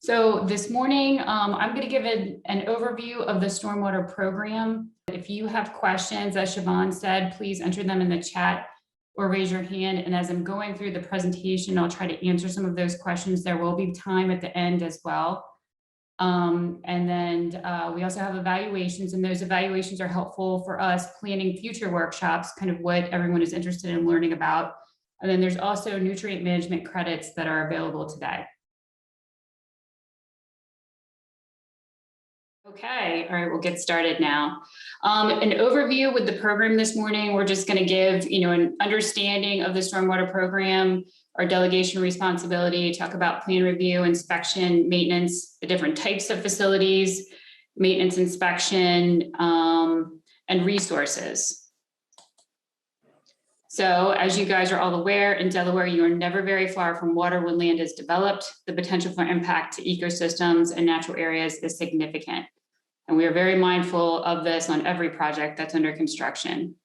So this morning, I'm going to give an overview of the stormwater program. If you have questions, as Siobhan said, please enter them in the chat or raise your hand. And as I'm going through the presentation, I'll try to answer some of those questions. There will be time at the end as well. And then we also have evaluations, and those evaluations are helpful for us planning future workshops, kind of what everyone is interested in learning about. And then there's also nutrient management credits that are available today. Okay, all right, we'll get started now. An overview with the program this morning, we're just going to give, an understanding of the stormwater program, our delegation responsibility, talk about plan review, inspection, maintenance, the different types of facilities, maintenance inspection, and resources. So as you guys are all aware, in Delaware, you are never very far from water when land is developed. The potential for impact to ecosystems and natural areas is significant. And we are very mindful of this on every project that's under construction.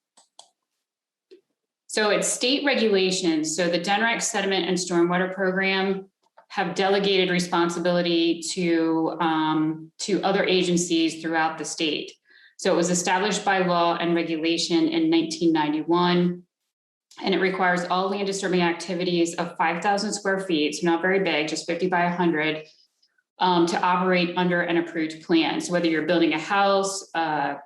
So it's state regulations. So the DNREC Sediment and Stormwater Program have delegated responsibility to other agencies throughout the state. So it was established by law and regulation in 1991. And it requires all land disturbing activities of 5,000 square feet, so not very big, just 50 by 100, to operate under an approved plan. So whether you're building a house, a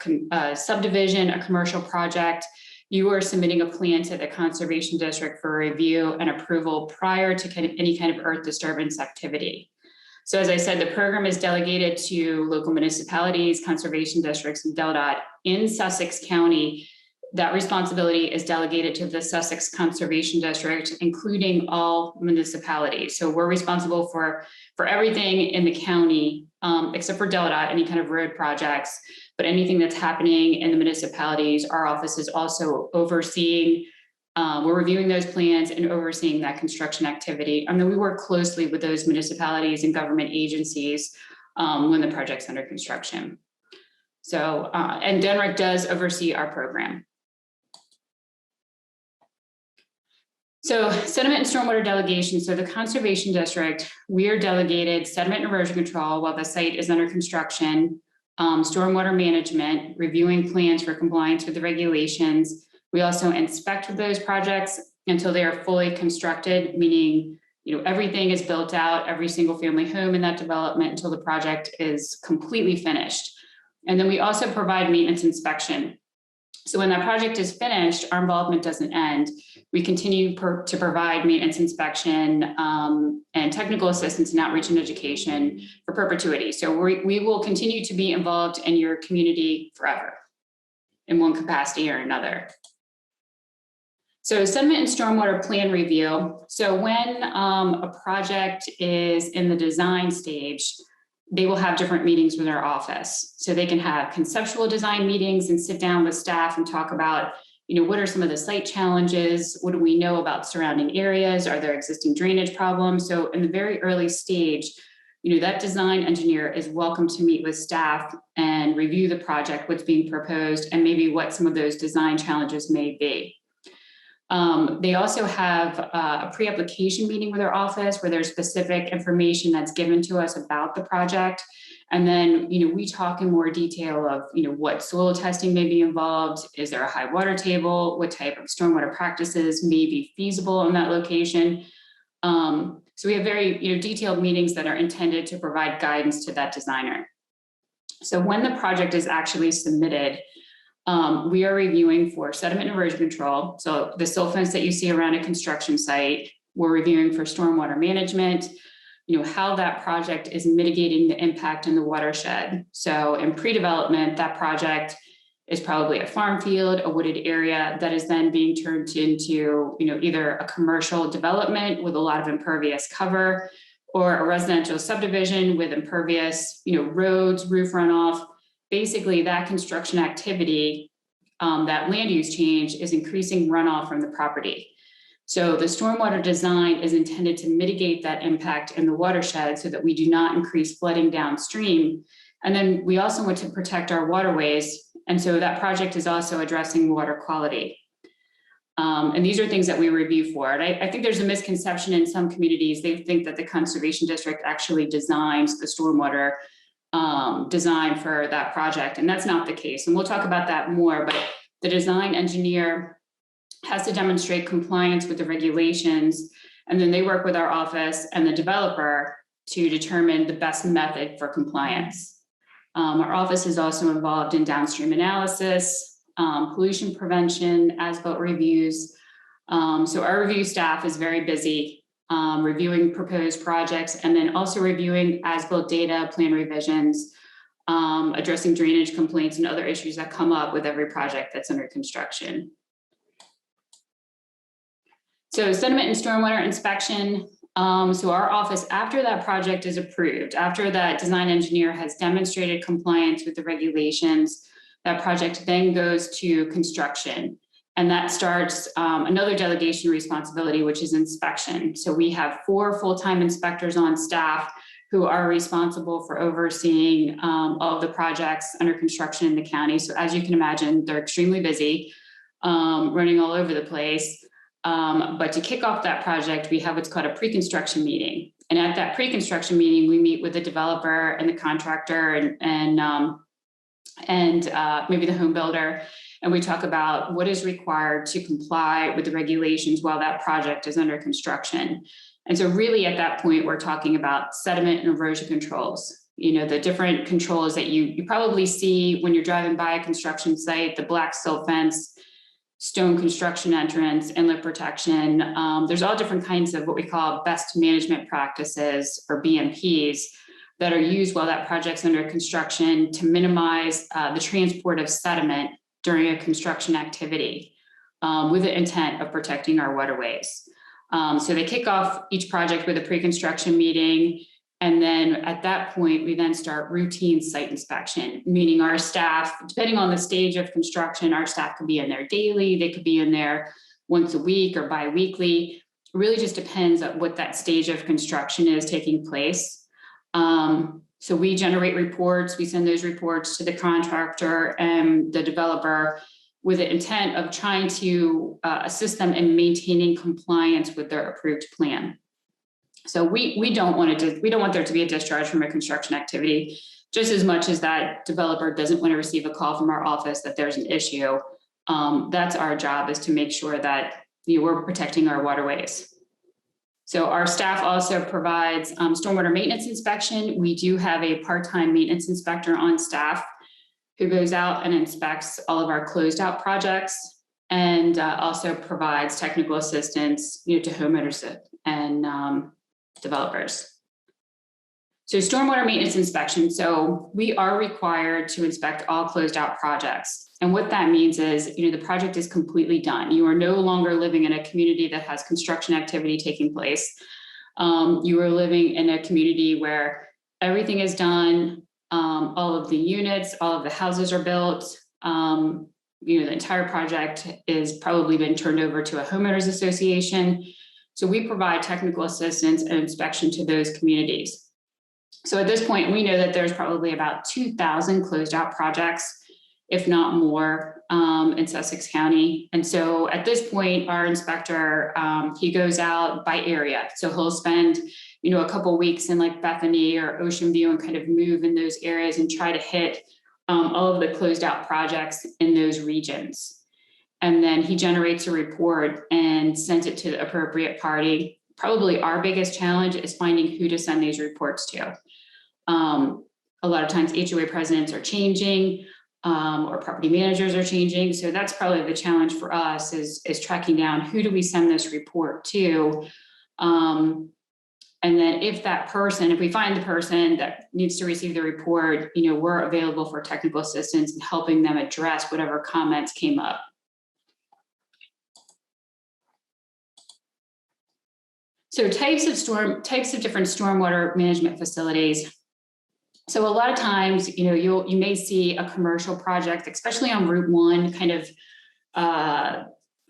subdivision, a commercial project, you are submitting a plan to the Conservation District for review and approval prior to any kind of earth disturbance activity. So as I said, the program is delegated to local municipalities, conservation districts, and DelDOT in Sussex County. That responsibility is delegated to the Sussex Conservation District, including all municipalities. So we're responsible for everything in the county, except for DelDOT, any kind of road projects, but anything that's happening in the municipalities, our office is also overseeing. We're reviewing those plans and overseeing that construction activity. And then we work closely with those municipalities and government agencies when the project's under construction. So, and DNREC does oversee our program. So sediment and stormwater delegation. So the Conservation District, we are delegated sediment and erosion control while the site is under construction, stormwater management, reviewing plans for compliance with the regulations. We also inspect those projects until they are fully constructed, meaning everything is built out, every single family home in that development until the project is completely finished. And then we also provide maintenance inspection. So when that project is finished, our involvement doesn't end. We continue to provide maintenance inspection and technical assistance in outreach and education for perpetuity. So we will continue to be involved in your community forever in one capacity or another. So sediment and stormwater plan review. So when a project is in the design stage, they will have different meetings with our office. So they can have conceptual design meetings and sit down with staff and talk about, what are some of the site challenges? What do we know about surrounding areas? Are there existing drainage problems? So in the very early stage, that design engineer is welcome to meet with staff and review the project, what's being proposed, and maybe what some of those design challenges may be. They also have a pre-application meeting with our office where there's specific information that's given to us about the project. And then, we talk in more detail of, what soil testing may be involved. Is there a high water table? What type of stormwater practices may be feasible in that location? So we have very, detailed meetings that are intended to provide guidance to that designer. So when the project is actually submitted, we are reviewing for sediment and erosion control. So the silt fence that you see around a construction site, we're reviewing for stormwater management, how that project is mitigating the impact in the watershed. So in pre-development, that project is probably a farm field, a wooded area that is then being turned into, either a commercial development with a lot of impervious cover or a residential subdivision with impervious, roads, roof runoff. Basically, that construction activity, that land use change is increasing runoff from the property. So the stormwater design is intended to mitigate that impact in the watershed so that we do not increase flooding downstream. And then we also want to protect our waterways. And so that project is also addressing water quality. And these are things that we review for. And I think there's a misconception in some communities. They think that the Conservation District actually designs the stormwater design for that project. And that's not the case. And we'll talk about that more, but the design engineer has to demonstrate compliance with the regulations. And then they work with our office and the developer to determine the best method for compliance. Our office is also involved in downstream analysis, pollution prevention, as-built reviews. So our review staff is very busy reviewing proposed projects and then also reviewing as-built data, plan revisions, addressing drainage complaints and other issues that come up with every project that's under construction. So sediment and stormwater inspection. So our office, after that project is approved, after that design engineer has demonstrated compliance with the regulations, that project then goes to construction. And that starts another delegation responsibility, which is inspection. So we have 4 full-time inspectors on staff who are responsible for overseeing all of the projects under construction in the county. So as you can imagine, they're extremely busy, running all over the place. But to kick off that project, we have what's called a pre-construction meeting. And at that pre-construction meeting, we meet with the developer and the contractor and maybe the home builder. And we talk about what is required to comply with the regulations while that project is under construction. And so really at that point, we're talking about sediment and erosion controls. You know, the different controls that you probably see when you're driving by a construction site, the black silt fence, stone construction entrance, inlet protection. There's all different kinds of what we call best management practices or BMPs that are used while that project's under construction to minimize the transport of sediment during a construction activity with the intent of protecting our waterways. So they kick off each project with a pre-construction meeting. And then at that point, we then start routine site inspection, meaning our staff, depending on the stage of construction, our staff could be in there daily, they could be in there once a week or bi-weekly. It really just depends on what that stage of construction is taking place. So we generate reports, we send those reports to the contractor and the developer with the intent of trying to assist them in maintaining compliance with their approved plan. So we don't want there to be a discharge from a construction activity, just as much as that developer doesn't want to receive a call from our office that there's an issue. That's our job, is to make sure that we're protecting our waterways. So our staff also provides stormwater maintenance inspection. We do have a part-time maintenance inspector on staff who goes out and inspects all of our closed out projects and also provides technical assistance to homeowners and developers. So stormwater maintenance inspection. So we are required to inspect all closed out projects. And what that means is, the project is completely done. You are no longer living in a community that has construction activity taking place. You are living in a community where everything is done. All of the units, all of the houses are built. The entire project is probably been turned over to a homeowners association. So we provide technical assistance and inspection to those communities. So at this point, we know that there's probably about 2,000 closed out projects, if not more, in Sussex County. And so at this point, our inspector, he goes out by area. So he'll spend, a couple of weeks in like Bethany or Ocean View and kind of move in those areas and try to hit all of the closed out projects in those regions. And then he generates a report and sends it to the appropriate party. Probably our biggest challenge is finding who to send these reports to. A lot of times HOA presidents are changing, or property managers are changing. So that's probably the challenge for us is tracking down who do we send this report to. And then if we find the person that needs to receive the report, we're available for technical assistance and helping them address whatever comments came up. So types of different stormwater management facilities. So a lot of times, you may see a commercial project, especially on Route 1, kind of,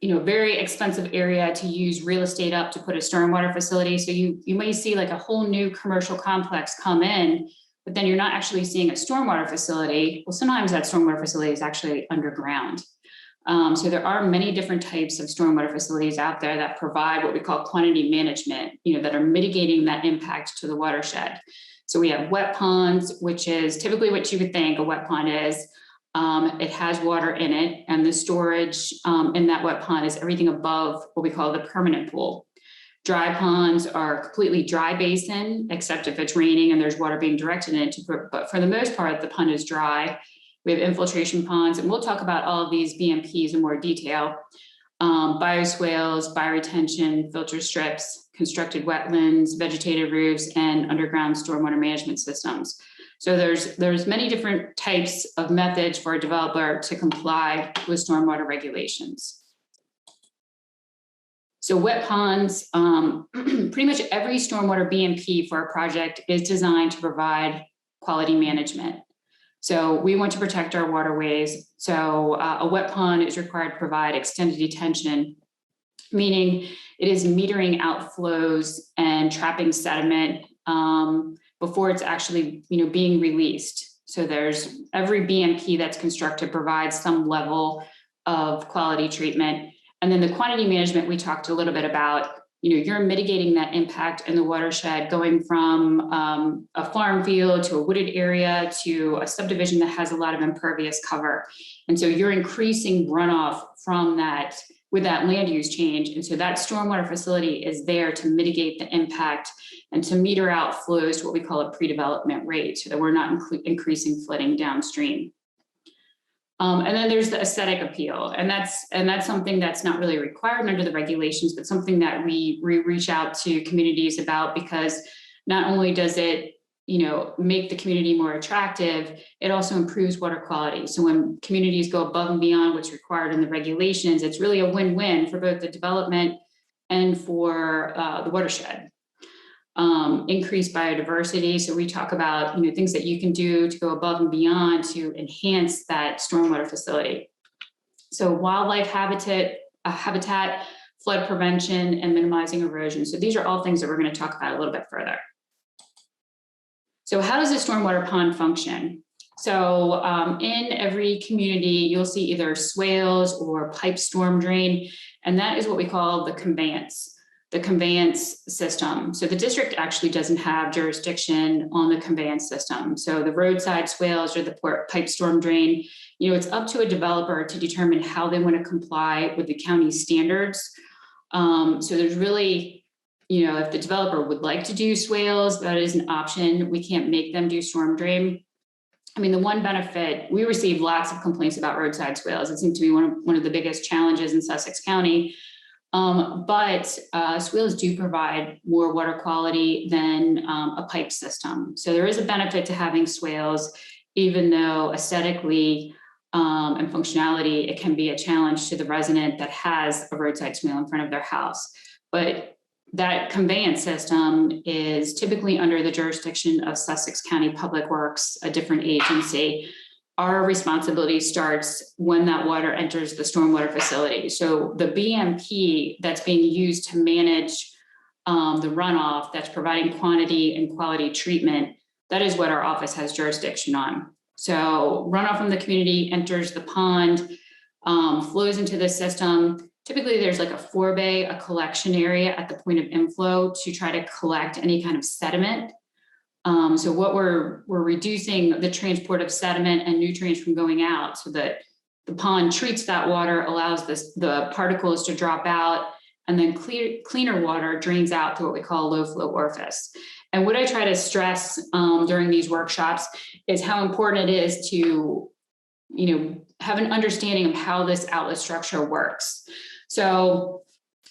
very expensive area to use real estate up to put a stormwater facility. So you may see like a whole new commercial complex come in, but then you're not actually seeing a stormwater facility. Well, sometimes that stormwater facility is actually underground. So there are many different types of stormwater facilities out there that provide what we call quantity management, that are mitigating that impact to the watershed. So we have wet ponds, which is typically what you would think a wet pond is. It has water in it, and the storage in that wet pond is everything above what we call the permanent pool. Dry ponds are completely dry basin, except if it's raining and there's water being directed into it. But for the most part, the pond is dry. We have infiltration ponds, and we'll talk about all of these BMPs in more detail. Bioswales, bioretention, filter strips, constructed wetlands, vegetated roofs, and underground stormwater management systems. So there's many different types of methods for a developer to comply with stormwater regulations. So wet ponds, pretty much every stormwater BMP for a project is designed to provide quality management. So we want to protect our waterways. So a wet pond is required to provide extended detention, meaning it is metering outflows and trapping sediment before it's actually being released. So there's every BMP that's constructed provides some level of quality treatment. And then the quantity management we talked a little bit about, you're mitigating that impact in the watershed, going from a farm field to a wooded area to a subdivision that has a lot of impervious cover. And so you're increasing runoff from that with that land use change. And so that stormwater facility is there to mitigate the impact and to meter out flows to what we call a pre-development rate, so that we're not increasing flooding downstream. And then there's the aesthetic appeal, and that's something that's not really required under the regulations, but something that we reach out to communities about, because not only does it make the community more attractive, it also improves water quality. So when communities go above and beyond what's required in the regulations, it's really a win-win for both the development and for the watershed. Increased biodiversity. So we talk about things that you can do to go above and beyond to enhance that stormwater facility. So wildlife habitat, flood prevention, and minimizing erosion. So these are all things that we're going to talk about a little bit further. So how does a stormwater pond function? So in every community, you'll see either swales or pipe storm drain, and that is what we call the conveyance system. So the district actually doesn't have jurisdiction on the conveyance system. So the roadside swales or the pipe storm drain, it's up to a developer to determine how they want to comply with the county standards. So there's really, if the developer would like to do swales, that is an option. We can't make them do storm drain. I mean, the one benefit, we receive lots of complaints about roadside swales. It seems to be one of the biggest challenges in Sussex County. But swales do provide more water quality than a pipe system. So there is a benefit to having swales, even though aesthetically and functionality, it can be a challenge to the resident that has a roadside swale in front of their house. But that conveyance system is typically under the jurisdiction of Sussex County Public Works, a different agency. Our responsibility starts when that water enters the stormwater facility. So the BMP that's being used to manage the runoff, that's providing quantity and quality treatment, that is what our office has jurisdiction on. So runoff from the community enters the pond, flows into the system. Typically there's like a forebay, a collection area at the point of inflow to try to collect any kind of sediment. So what we're reducing the transport of sediment and nutrients from going out, so that the pond treats that water, allows the particles to drop out, and then cleaner water drains out to what we call a low flow orifice. And what I try to stress during these workshops is how important it is to, have an understanding of how this outlet structure works. So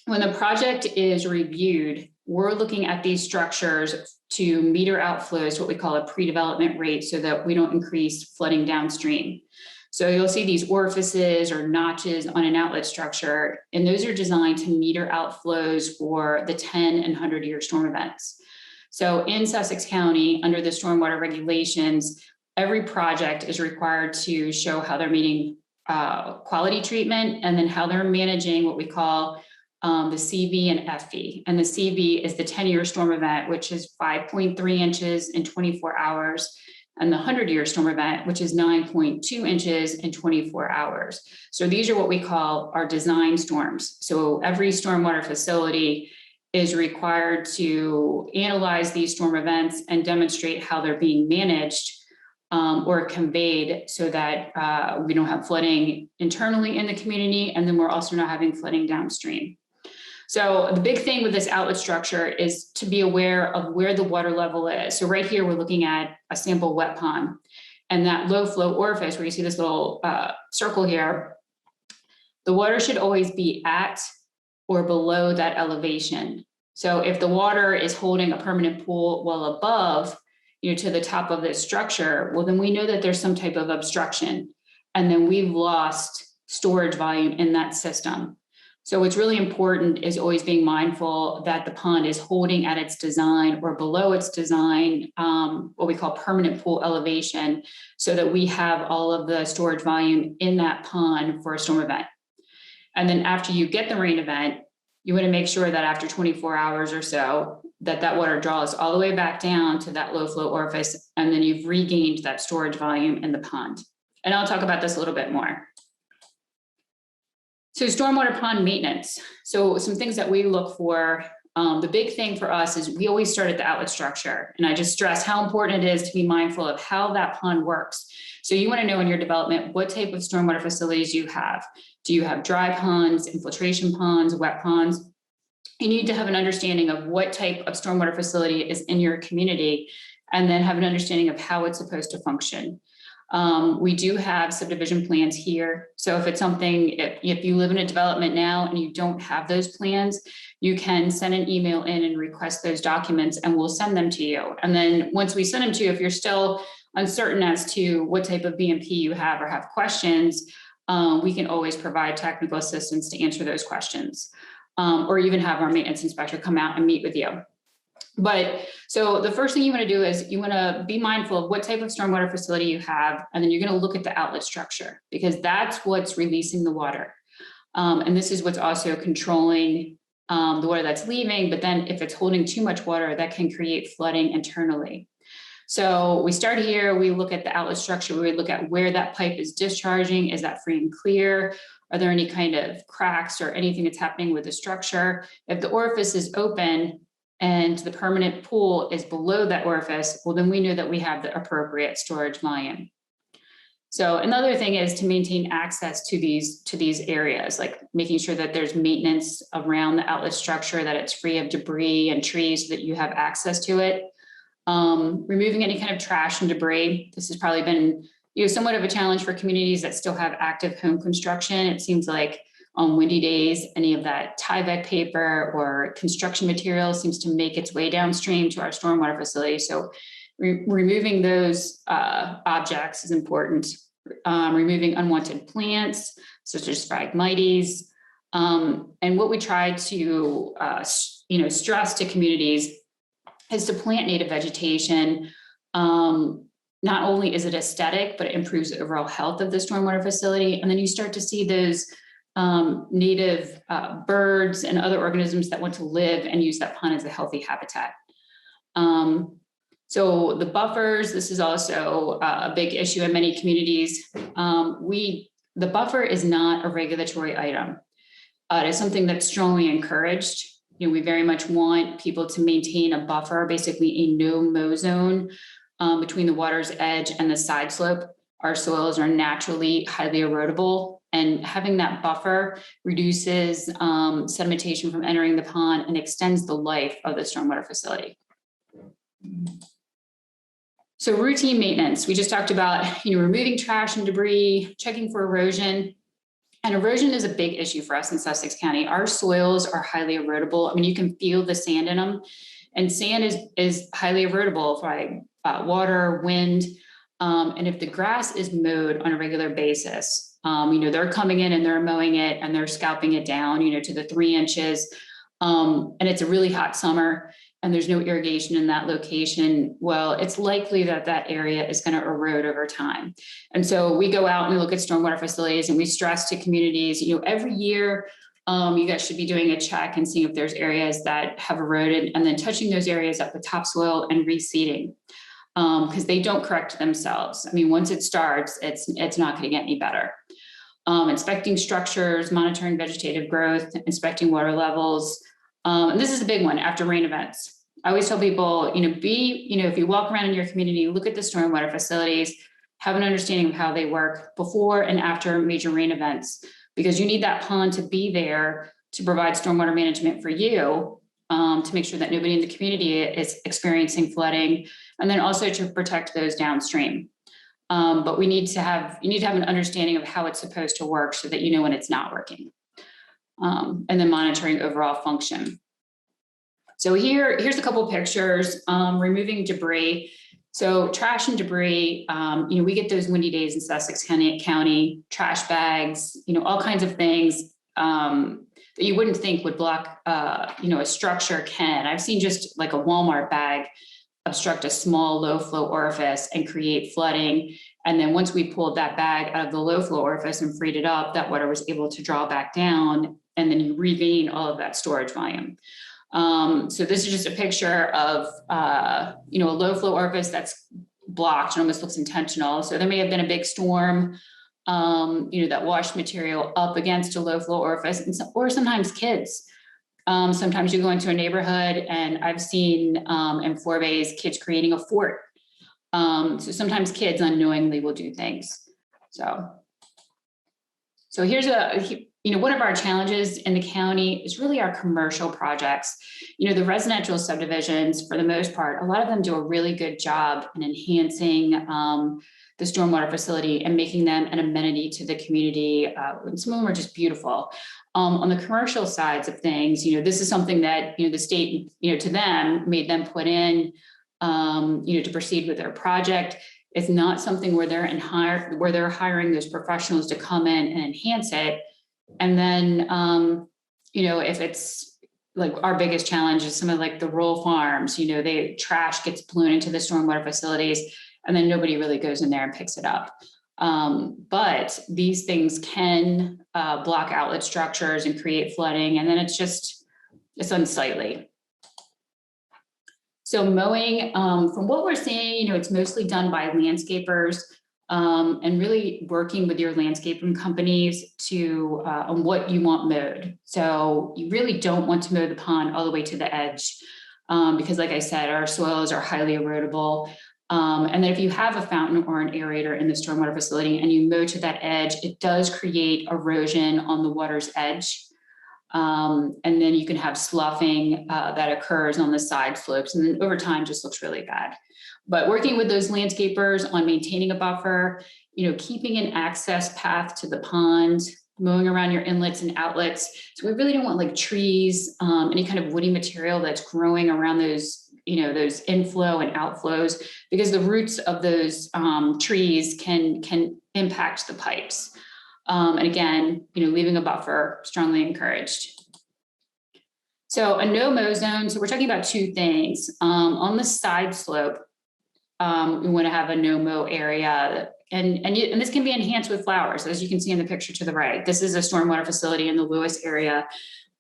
when the project is reviewed, we're looking at these structures to meter outflows, what we call a pre-development rate, so that we don't increase flooding downstream. So you'll see these orifices or notches on an outlet structure, and those are designed to meter outflows for the 10 and 100-year storm events. So in Sussex County, under the stormwater regulations, every project is required to show how they're meeting quality treatment, and then how they're managing what we call the CV and FV. And the CV is the 10-year storm event, which is 5.3 inches in 24 hours. and the 100-year storm event, which is 9.2 inches in 24 hours. So these are what we call our design storms. So every stormwater facility is required to analyze these storm events and demonstrate how they're being managed or conveyed so that we don't have flooding internally in the community, and then we're also not having flooding downstream. So the big thing with this outlet structure is to be aware of where the water level is. So right here, we're looking at a sample wet pond, and that low flow orifice where you see this little circle here, the water should always be at or below that elevation. So if the water is holding a permanent pool well above, to the top of this structure, well, then we know that there's some type of obstruction, and then we've lost storage volume in that system. So what's really important is always being mindful that the pond is holding at its design or below its design, what we call permanent pool elevation, so that we have all of the storage volume in that pond for a storm event. And then after you get the rain event, you want to make sure that after 24 hours or so, that water draws all the way back down to that low flow orifice, and then you've regained that storage volume in the pond. And I'll talk about this a little bit more. So stormwater pond maintenance. So some things that we look for, the big thing for us is we always start at the outlet structure. And I just stress how important it is to be mindful of how that pond works. So you want to know in your development what type of stormwater facilities you have. Do you have dry ponds, infiltration ponds, wet ponds? You need to have an understanding of what type of stormwater facility is in your community, and then have an understanding of how it's supposed to function. We do have subdivision plans here. So if it's something, if you live in a development now and you don't have those plans, you can send an email in and request those documents, and we'll send them to you. And then once we send them to you, if you're still uncertain as to what type of BMP you have or have questions, we can always provide technical assistance to answer those questions, or even have our maintenance inspector come out and meet with you. But so the first thing you want to do is you want to be mindful of what type of stormwater facility you have, and then you're going to look at the outlet structure, because that's what's releasing the water. And this is what's also controlling the water that's leaving. But then if it's holding too much water, that can create flooding internally. So we start here, we look at the outlet structure, we look at where that pipe is discharging. Is that free and clear? Are there any kind of cracks or anything that's happening with the structure? If the orifice is open and the permanent pool is below that orifice, well, then we know that we have the appropriate storage volume. So another thing is to maintain access to these areas, like making sure that there's maintenance around the outlet structure, that it's free of debris and trees so that you have access to it. Removing any kind of trash and debris. This has probably been somewhat of a challenge for communities that still have active home construction. It seems like on windy days, any of that Tyvek paper or construction material seems to make its way downstream to our stormwater facility. So removing those objects is important. Removing unwanted plants, such as Phragmites. And what we try to stress to communities is to plant native vegetation. Not only is it aesthetic, but it improves the overall health of the stormwater facility. And then you start to see those native birds and other organisms that want to live and use that pond as a healthy habitat. So the buffers, this is also a big issue in many communities. The buffer is not a regulatory item. It is something that's strongly encouraged. We very much want people to maintain a buffer, basically a no-mow zone between the water's edge and the side slope. Our soils are naturally highly erodible, and having that buffer reduces sedimentation from entering the pond and extends the life of the stormwater facility. So routine maintenance, we just talked about, removing trash and debris, checking for erosion. And erosion is a big issue for us in Sussex County. Our soils are highly erodible. I mean, you can feel the sand in them, and sand is highly erodible by water, wind. And if the grass is mowed on a regular basis, they're coming in and they're mowing it and they're scalping it down, to the 3 inches. And it's a really hot summer and there's no irrigation in that location. Well, it's likely that area is going to erode over time. And so we go out and we look at stormwater facilities and we stress to communities, every year, you guys should be doing a check and seeing if there's areas that have eroded, and then touching those areas up with topsoil and reseeding. because they don't correct themselves. I mean, once it starts, it's not going to get any better. Inspecting structures, monitoring vegetative growth, inspecting water levels. And this is a big one after rain events. I always tell people, if you walk around in your community, look at the stormwater facilities, have an understanding of how they work before and after major rain events, because you need that pond to be there to provide stormwater management for you, to make sure that nobody in the community is experiencing flooding, and then also to protect those downstream. But you need to have an understanding of how it's supposed to work so that you know when it's not working. And then monitoring overall function. So here's a couple of pictures, removing debris. So trash and debris, we get those windy days in Sussex County, trash bags, all kinds of things that you wouldn't think would block, a structure can. I've seen just like a Walmart bag obstruct a small low flow orifice and create flooding. And then once we pulled that bag out of the low flow orifice and freed it up, that water was able to draw back down, and then you regain all of that storage volume. So this is just a picture of, a low flow orifice that's blocked and almost looks intentional. So there may have been a big storm, that washed material up against a low flow orifice, or sometimes kids. Sometimes you go into a neighborhood, and I've seen in foreways kids creating a fort. So sometimes kids unknowingly will do things. So here's one of our challenges in the county is really our commercial projects. The residential subdivisions, for the most part, a lot of them do a really good job in enhancing the stormwater facility and making them an amenity to the community. And some of them are just beautiful. On the commercial sides of things, this is something that, the state, to them made them put in, to proceed with their project. It's not something where they're hiring those professionals to come in and enhance it. And then, if it's like our biggest challenge is some of like the rural farms, trash gets blown into the stormwater facilities, and then nobody really goes in there and picks it up. But these things can block outlet structures and create flooding, and then it's unsightly. So mowing, from what we're seeing, it's mostly done by landscapers, and really working with your landscaping companies to on what you want mowed. So you really don't want to mow the pond all the way to the edge, because like I said, our soils are highly erodible. And then if you have a fountain or an aerator in the stormwater facility and you mow to that edge, it does create erosion on the water's edge. And then you can have sloughing that occurs on the side slopes, and then over time just looks really bad. But working with those landscapers on maintaining a buffer, keeping an access path to the pond, mowing around your inlets and outlets. So we really don't want like trees, any kind of woody material that's growing around those, those inflow and outflows, because the roots of those trees can impact the pipes. And again, leaving a buffer, strongly encouraged. So a no-mow zone. So we're talking about two things. On the side slope, we want to have a no-mow area, and this can be enhanced with flowers, as you can see in the picture to the right. This is a stormwater facility in the Lewis area.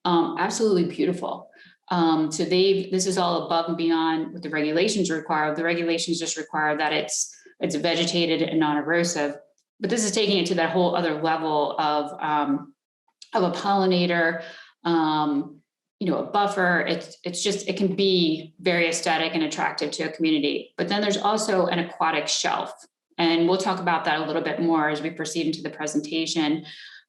Absolutely beautiful. So this is all above and beyond what the regulations require. The regulations just require that it's vegetated and non-erosive. But this is taking it to that whole other level of a pollinator, a buffer. It can be very aesthetic and attractive to a community. But then there's also an aquatic shelf, and we'll talk about that a little bit more as we proceed into the presentation.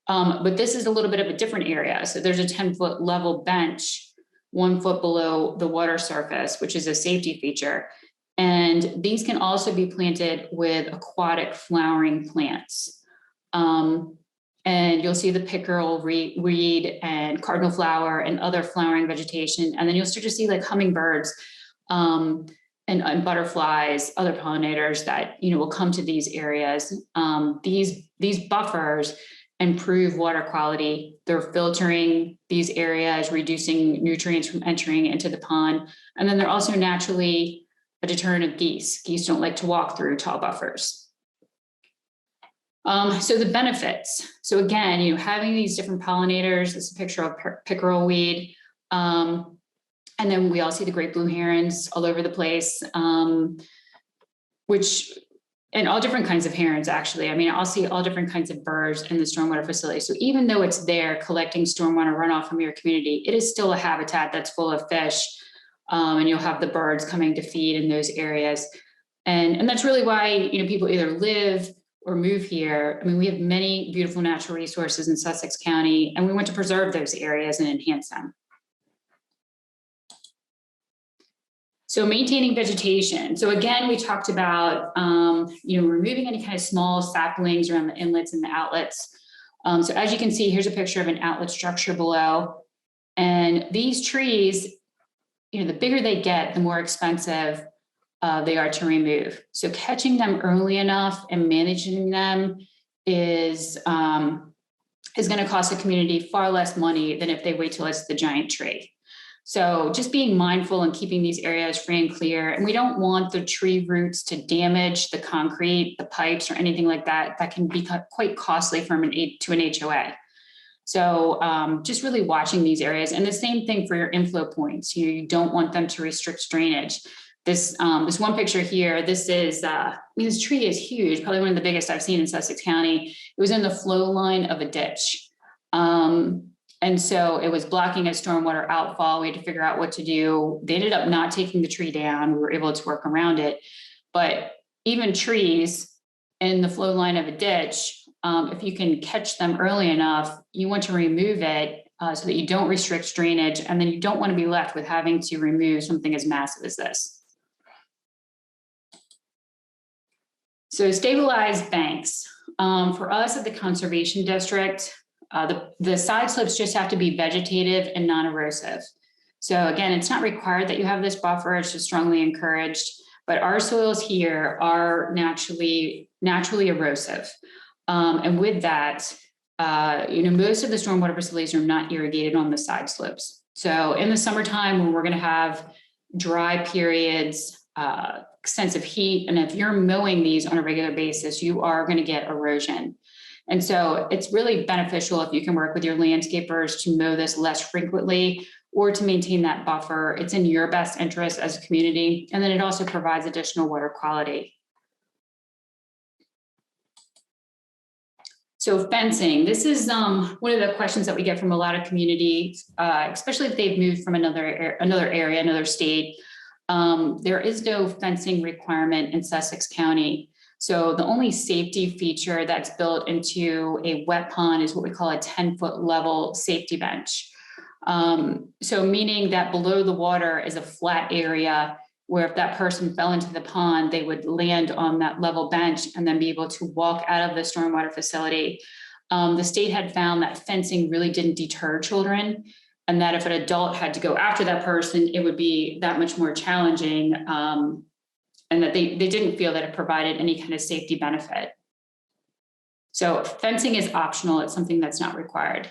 But this is a little bit of a different area. So there's a 10-foot level bench, 1 foot below the water surface, which is a safety feature. And these can also be planted with aquatic flowering plants. And you'll see the pickerel reed and cardinal flower and other flowering vegetation. And then you'll start to see like hummingbirds and butterflies, other pollinators that will come to these areas. These buffers improve water quality. They're filtering these areas, reducing nutrients from entering into the pond. And then they're also naturally a deterrent of geese. Geese don't like to walk through tall buffers. So the benefits. So again, having these different pollinators, this is a picture of pickerel weed. And then we all see the great blue herons all over the place. and all different kinds of herons, actually. I mean, I'll see all different kinds of birds in the stormwater facility. So even though it's there collecting stormwater runoff from your community, it is still a habitat that's full of fish. And you'll have the birds coming to feed in those areas. And that's really why, people either live or move here. I mean, we have many beautiful natural resources in Sussex County, and we want to preserve those areas and enhance them. So maintaining vegetation. So again, we talked about, removing any kind of small saplings around the inlets and the outlets. So as you can see, here's a picture of an outlet structure below. And these trees, the bigger they get, the more expensive they are to remove. So catching them early enough and managing them is going to cost the community far less money than if they wait till it's the giant tree. So just being mindful and keeping these areas free and clear. And we don't want the tree roots to damage the concrete, the pipes, or anything like that. That can be quite costly to an HOA. So just really watching these areas. And the same thing for your inflow points. You don't want them to restrict drainage. This one picture here, this is, this tree is huge, probably one of the biggest I've seen in Sussex County. It was in the flow line of a ditch. And so it was blocking a stormwater outfall. We had to figure out what to do. They ended up not taking the tree down. We were able to work around it. But even trees in the flow line of a ditch, if you can catch them early enough, you want to remove it so that you don't restrict drainage. And then you don't want to be left with having to remove something as massive as this. So stabilized banks. For us at the Conservation District, the side slopes just have to be vegetative and non-erosive. So again, it's not required that you have this buffer, it's just strongly encouraged, but our soils here are naturally erosive. And with that, most of the stormwater facilities are not irrigated on the side slopes. So in the summertime, when we're going to have dry periods, extensive heat, and if you're mowing these on a regular basis, you are going to get erosion. And so it's really beneficial if you can work with your landscapers to mow this less frequently or to maintain that buffer. It's in your best interest as a community. And then it also provides additional water quality. So fencing, this is one of the questions that we get from a lot of communities, especially if they've moved from another area, another state. There is no fencing requirement in Sussex County. So the only safety feature that's built into a wet pond is what we call a 10-foot level safety bench. So meaning that below the water is a flat area where if that person fell into the pond, they would land on that level bench and then be able to walk out of the stormwater facility. The state had found that fencing really didn't deter children, and that if an adult had to go after that person, it would be that much more challenging. And that they didn't feel that it provided any kind of safety benefit. So fencing is optional. It's something that's not required.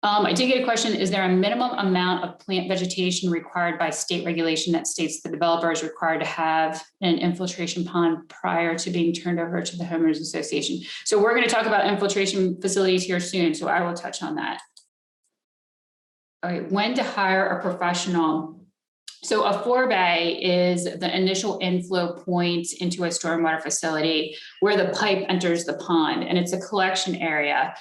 I did get a question, is there a minimum amount of plant vegetation required by state regulation that states the developer is required to have an infiltration pond prior to being turned over to the homeowners association? So we're going to talk about infiltration facilities here soon, so I will touch on that. All right, when to hire a professional. So a forebay is the initial inflow point into a stormwater facility where the pipe enters the pond, and it's a collection area.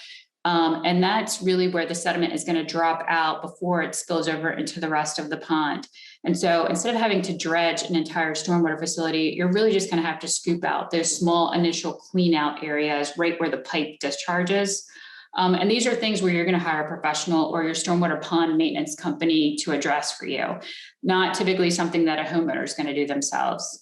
And that's really where the sediment is going to drop out before it spills over into the rest of the pond. And so instead of having to dredge an entire stormwater facility, you're really just going to have to scoop out those small initial clean out areas right where the pipe discharges. And these are things where you're going to hire a professional or your stormwater pond maintenance company to address for you, not typically something that a homeowner is going to do themselves.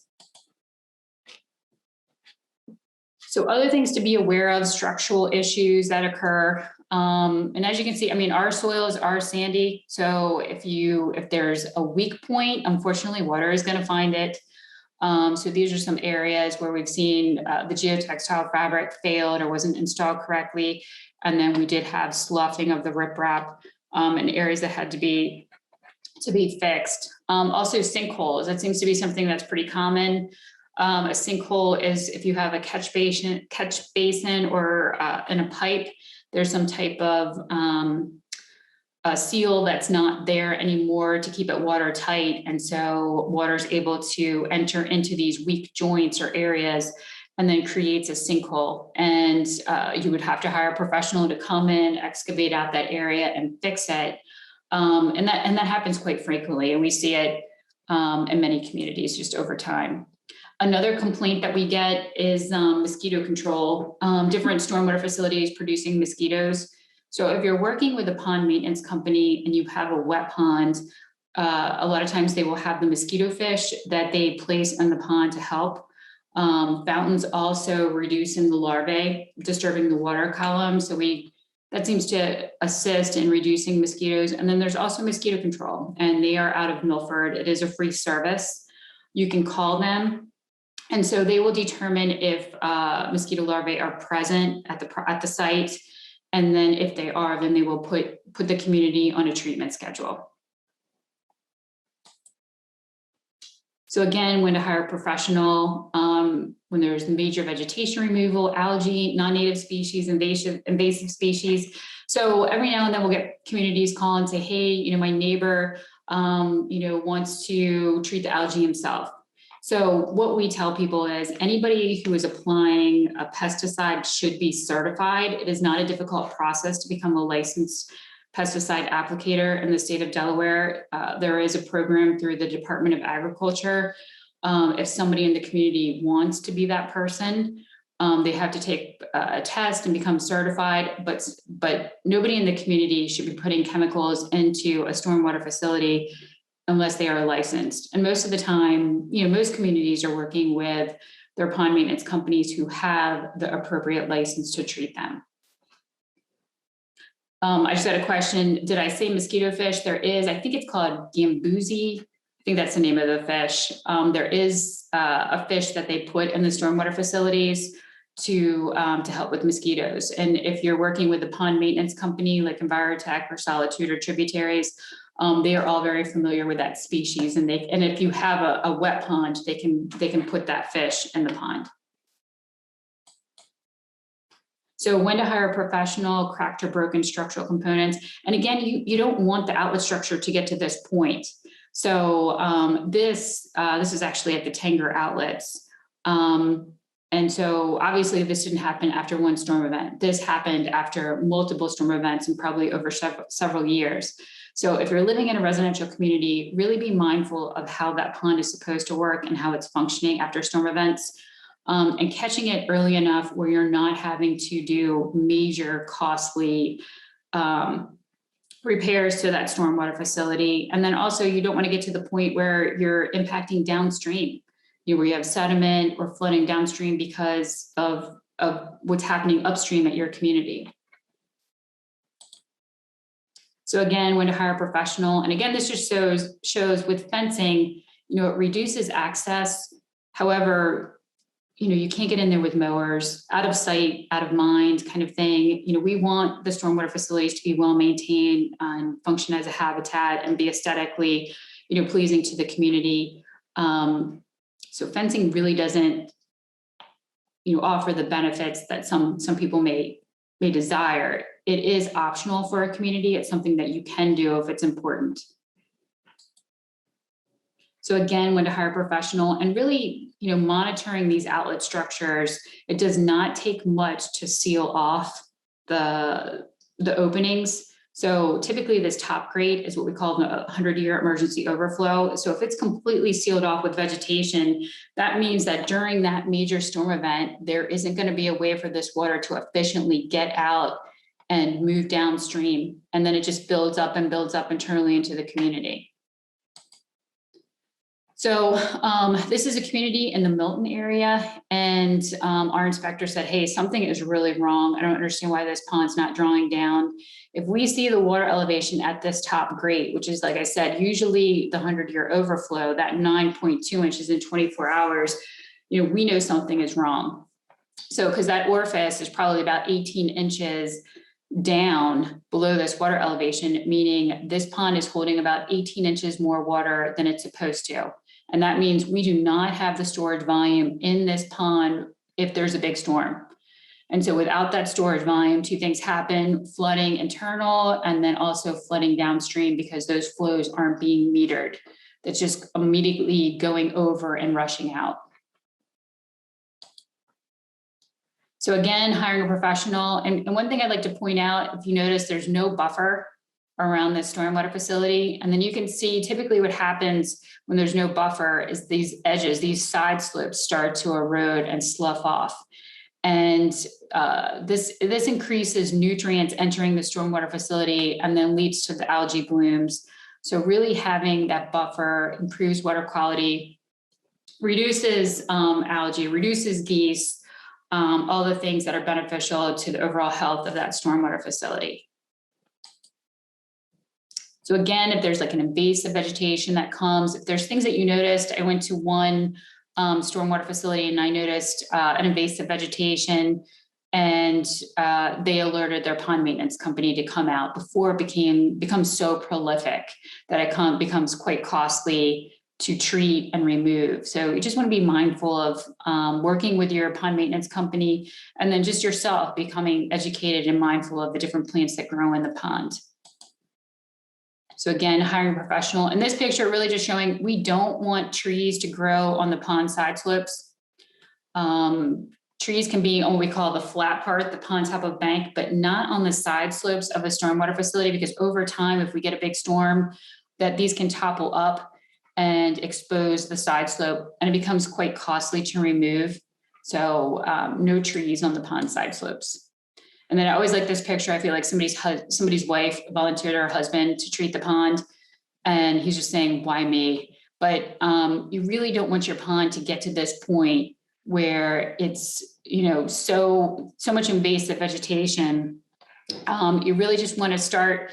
So other things to be aware of, structural issues that occur. And as you can see, I mean, our soils are sandy. So if there's a weak point, unfortunately, water is going to find it. So these are some areas where we've seen the geotextile fabric failed or wasn't installed correctly. And then we did have sloughing of the riprap in areas that had to be fixed. Also sinkholes, that seems to be something that's pretty common. A sinkhole is if you have a catch basin or in a pipe, there's some type of a seal that's not there anymore to keep it watertight. And so water is able to enter into these weak joints or areas and then creates a sinkhole. And you would have to hire a professional to come in, excavate out that area and fix it. And that happens quite frequently. And we see it in many communities just over time. Another complaint that we get is mosquito control. Different stormwater facilities producing mosquitoes. So if you're working with a pond maintenance company and you have a wet pond, a lot of times they will have the mosquito fish that they place in the pond to help. Fountains also reducing the larvae, disturbing the water column. So that seems to assist in reducing mosquitoes. And then there's also mosquito control, and they are out of Milford. It is a free service. You can call them. And so they will determine if mosquito larvae are present at the site. And then if they are, then they will put the community on a treatment schedule. So again, when to hire a professional, when there's major vegetation removal, algae, non-native species, invasive species. So every now and then we'll get communities call and say, hey, my neighbor, wants to treat the algae himself. So what we tell people is anybody who is applying a pesticide should be certified. It is not a difficult process to become a licensed pesticide applicator in the state of Delaware. There is a program through the Department of Agriculture. If somebody in the community wants to be that person, they have to take a test and become certified, but nobody in the community should be putting chemicals into a stormwater facility unless they are licensed. And most of the time, most communities are working with their pond maintenance companies who have the appropriate license to treat them. I just had a question. Did I say mosquito fish? There is, I think it's called gambuzi. I think that's the name of the fish. There is a fish that they put in the stormwater facilities to help with mosquitoes. And if you're working with a pond maintenance company like Bioretention or Solitude or Tributaries, they are all very familiar with that species. And if you have a wet pond, they can put that fish in the pond. So when to hire a professional, cracked or broken structural components. And again, you don't want the outlet structure to get to this point. So this is actually at the Tanger outlets. And so obviously this didn't happen after one storm event. This happened after multiple storm events and probably over several years. So if you're living in a residential community, really be mindful of how that pond is supposed to work and how it's functioning after storm events. And catching it early enough where you're not having to do major costly repairs to that stormwater facility. And then also you don't want to get to the point where you're impacting downstream, where you have sediment or flooding downstream because of what's happening upstream at your community. So again, when to hire a professional, and again, this just shows with fencing, it reduces access. However, you can't get in there with mowers, out of sight, out of mind kind of thing. We want the stormwater facilities to be well maintained and function as a habitat and be aesthetically, pleasing to the community. So fencing really doesn't, offer the benefits that some people may desire. It is optional for a community. It's something that you can do if it's important. So again, when to hire a professional and really, monitoring these outlet structures, it does not take much to seal off the openings. So typically this top grate is what we call the 100-year emergency overflow. So if it's completely sealed off with vegetation, that means that during that major storm event, there isn't going to be a way for this water to efficiently get out and move downstream. And then it just builds up internally into the community. So this is a community in the Milton area, and our inspector said, hey, something is really wrong. I don't understand why this pond's not drawing down. If we see the water elevation at this top grate, which is, like I said, usually the 100-year overflow, that 9.2 inches in 24 hours, we know something is wrong. So because that orifice is probably about 18 inches down below this water elevation, meaning this pond is holding about 18 inches more water than it's supposed to. And that means we do not have the storage volume in this pond if there's a big storm. And so without that storage volume, two things happen: flooding internal, and then also flooding downstream, because those flows aren't being metered. That's just immediately going over and rushing out. So again, hiring a professional. And one thing I'd like to point out, if you notice, there's no buffer around this stormwater facility. And then you can see typically what happens when there's no buffer is these edges, these side slopes start to erode and slough off. And this increases nutrients entering the stormwater facility and then leads to the algae blooms. So really having that buffer improves water quality, reduces algae, reduces geese, all the things that are beneficial to the overall health of that stormwater facility. So again, if there's like an invasive vegetation that comes, if there's things that you noticed, I went to one stormwater facility and I noticed an invasive vegetation, and they alerted their pond maintenance company to come out before it becomes so prolific that it becomes quite costly to treat and remove. So you just want to be mindful of working with your pond maintenance company, and then just yourself becoming educated and mindful of the different plants that grow in the pond. So again, hiring a professional. In this picture, really just showing we don't want trees to grow on the pond side slopes. Trees can be on what we call the flat part, the pond top of bank, but not on the side slopes of a stormwater facility, because over time, if we get a big storm, that these can topple up and expose the side slope, and it becomes quite costly to remove. So no trees on the pond side slopes. And then I always like this picture. I feel like somebody's wife volunteered her husband to treat the pond, and he's just saying, why me? But you really don't want your pond to get to this point where it's, so much invasive vegetation. You really just want to start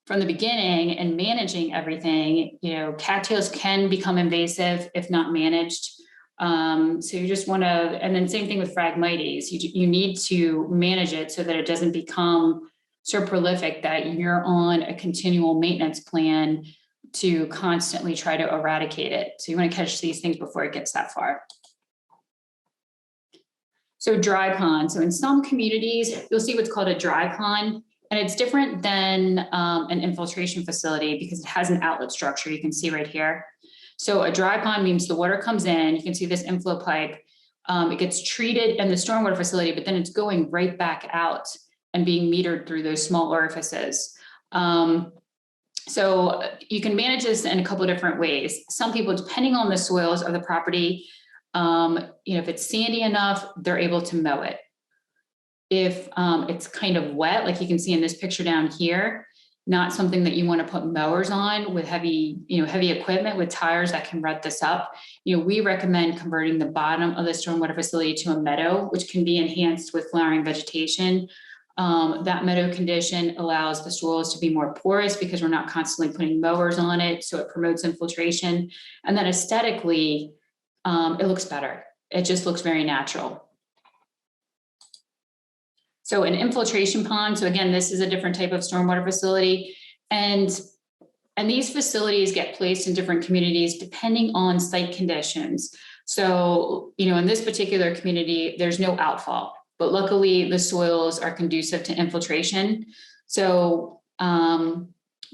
from the beginning and managing everything. Cattails can become invasive if not managed. So you just want to, and then same thing with Phragmites. You need to manage it so that it doesn't become so prolific that you're on a continual maintenance plan to constantly try to eradicate it. So you want to catch these things before it gets that far. So dry pond. So in some communities, you'll see what's called a dry pond. And it's different than an infiltration facility because it has an outlet structure. You can see right here. So a dry pond means the water comes in. You can see this inflow pipe. It gets treated in the stormwater facility, but then it's going right back out and being metered through those small orifices. So you can manage this in a couple of different ways. Some people, depending on the soils of the property, if it's sandy enough, they're able to mow it. If it's kind of wet, like you can see in this picture down here, not something that you want to put mowers on with heavy equipment with tires that can rut this up. We recommend converting the bottom of the stormwater facility to a meadow, which can be enhanced with flowering vegetation. That meadow condition allows the soils to be more porous because we're not constantly putting mowers on it. So it promotes infiltration. And then aesthetically, it looks better. It just looks very natural. So an infiltration pond. So again, this is a different type of stormwater facility. And these facilities get placed in different communities depending on site conditions. So, in this particular community, there's no outfall, but luckily the soils are conducive to infiltration. So,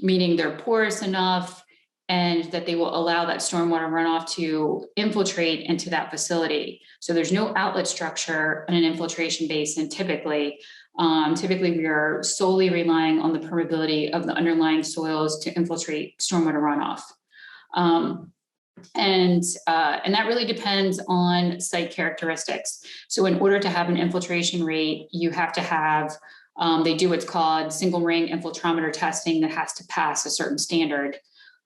meaning they're porous enough and that they will allow that stormwater runoff to infiltrate into that facility. So there's no outlet structure in an infiltration basin typically. Typically, we are solely relying on the permeability of the underlying soils to infiltrate stormwater runoff. And that really depends on site characteristics. So in order to have an infiltration rate, you have to have, they do what's called single ring infiltrometer testing that has to pass a certain standard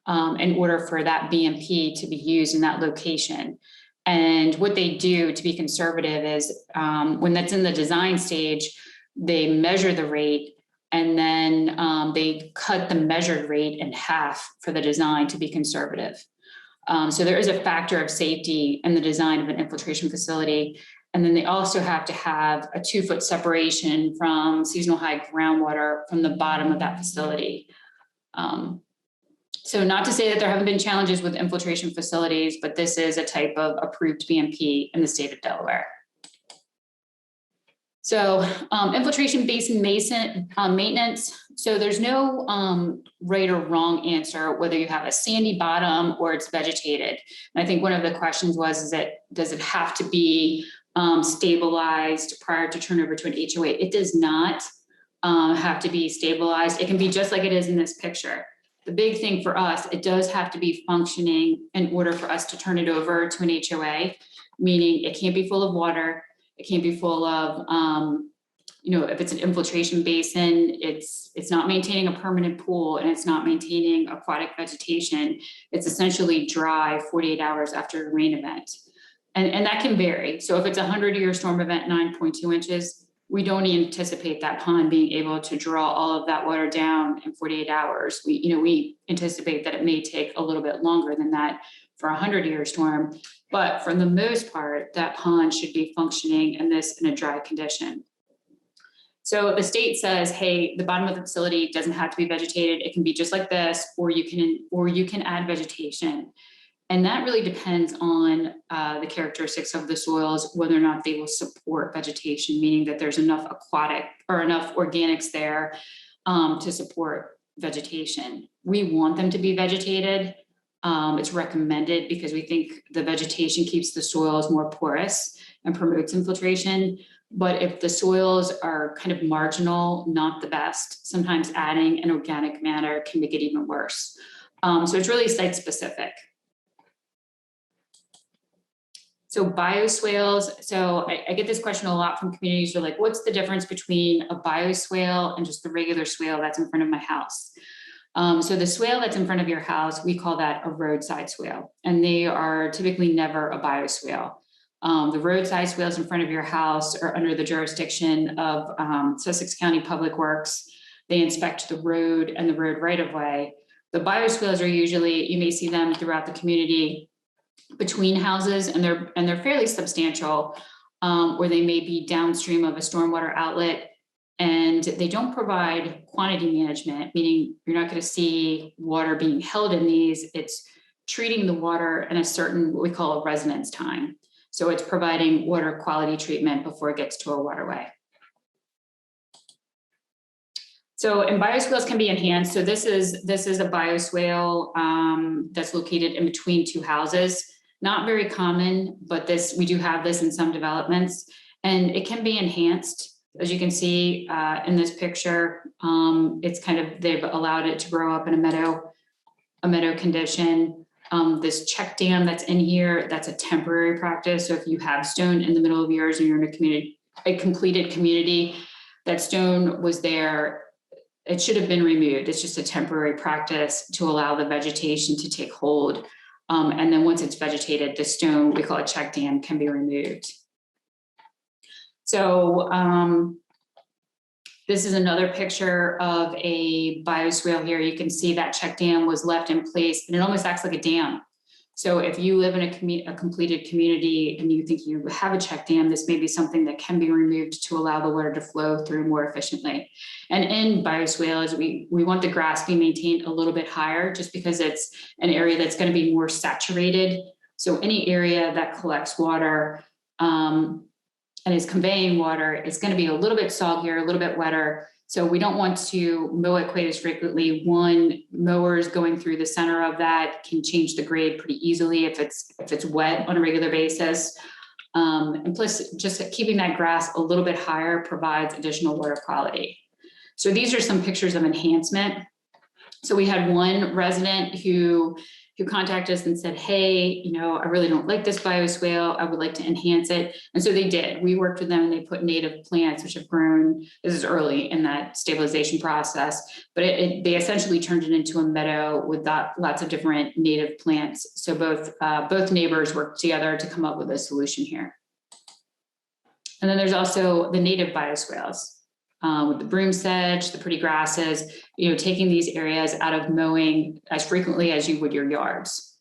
in order for that BMP to be used in that location. And what they do to be conservative is when that's in the design stage, they measure the rate and then they cut the measured rate in half for the design to be conservative. So there is a factor of safety in the design of an infiltration facility. And then they also have to have a 2-foot separation from seasonal high groundwater from the bottom of that facility. So not to say that there haven't been challenges with infiltration facilities, but this is a type of approved BMP in the state of Delaware. So infiltration basin maintenance. So there's no right or wrong answer, whether you have a sandy bottom or it's vegetated. And I think one of the questions was, does it have to be stabilized prior to turnover to an HOA? It does not have to be stabilized. It can be just like it is in this picture. The big thing for us, it does have to be functioning in order for us to turn it over to an HOA, meaning it can't be full of water. It can't be full of, if it's an infiltration basin, it's not maintaining a permanent pool and it's not maintaining aquatic vegetation. It's essentially dry 48 hours after a rain event. And that can vary. So if it's a 100-year storm event, 9.2 inches, we don't anticipate that pond being able to draw all of that water down in 48 hours. We anticipate that it may take a little bit longer than that for a 100-year storm. But for the most part, that pond should be functioning in a dry condition. So the state says, hey, the bottom of the facility doesn't have to be vegetated. It can be just like this, or you can add vegetation. And that really depends on the characteristics of the soils, whether or not they will support vegetation, meaning that there's enough aquatic or enough organics there to support vegetation. We want them to be vegetated. It's recommended because we think the vegetation keeps the soils more porous and promotes infiltration. But if the soils are kind of marginal, not the best, sometimes adding an organic matter can make it even worse. So it's really site specific. So bioswales, so I get this question a lot from communities. They're like, what's the difference between a bioswale and just the regular swale that's in front of my house? So the swale that's in front of your house, we call that a roadside swale, and they are typically never a bioswale. The roadside swales in front of your house are under the jurisdiction of Sussex County Public Works. They inspect the road and the road right of way. The bioswales are usually, you may see them throughout the community between houses, and they're fairly substantial, or they may be downstream of a stormwater outlet, and they don't provide quantity management, meaning you're not going to see water being held in these. It's treating the water in a certain, what we call a residence time. So it's providing water quality treatment before it gets to a waterway. So, and bioswales can be enhanced. So this is a bioswale that's located in between two houses. Not very common, but we do have this in some developments, and it can be enhanced. As you can see in this picture, they've allowed it to grow up in a meadow condition. This check dam that's in here, that's a temporary practice. So if you have stone in the middle of yours and you're in a completed community, that stone was there, it should have been removed. It's just a temporary practice to allow the vegetation to take hold. And then once it's vegetated, the stone, we call it check dam, can be removed. So this is another picture of a bioswale here. You can see that check dam was left in place, and it almost acts like a dam. So if you live in a completed community and you think you have a check dam, this may be something that can be removed to allow the water to flow through more efficiently. And in bioswales, we want the grass to be maintained a little bit higher, just because it's an area that's going to be more saturated. So any area that collects water and is conveying water is going to be a little bit soggier, a little bit wetter. So we don't want to mow it quite as frequently. One, mowers going through the center of that can change the grade pretty easily if it's wet on a regular basis. And plus, just keeping that grass a little bit higher provides additional water quality. So these are some pictures of enhancement. So we had one resident who contacted us and said, hey, I really don't like this bioswale. I would like to enhance it. And so they did. We worked with them and they put native plants, which have grown. This is early in that stabilization process, but they essentially turned it into a meadow with lots of different native plants. So both neighbors worked together to come up with a solution here. And then there's also the native bioswales. With the broom sedge, the pretty grasses, taking these areas out of mowing as frequently as you would your yards.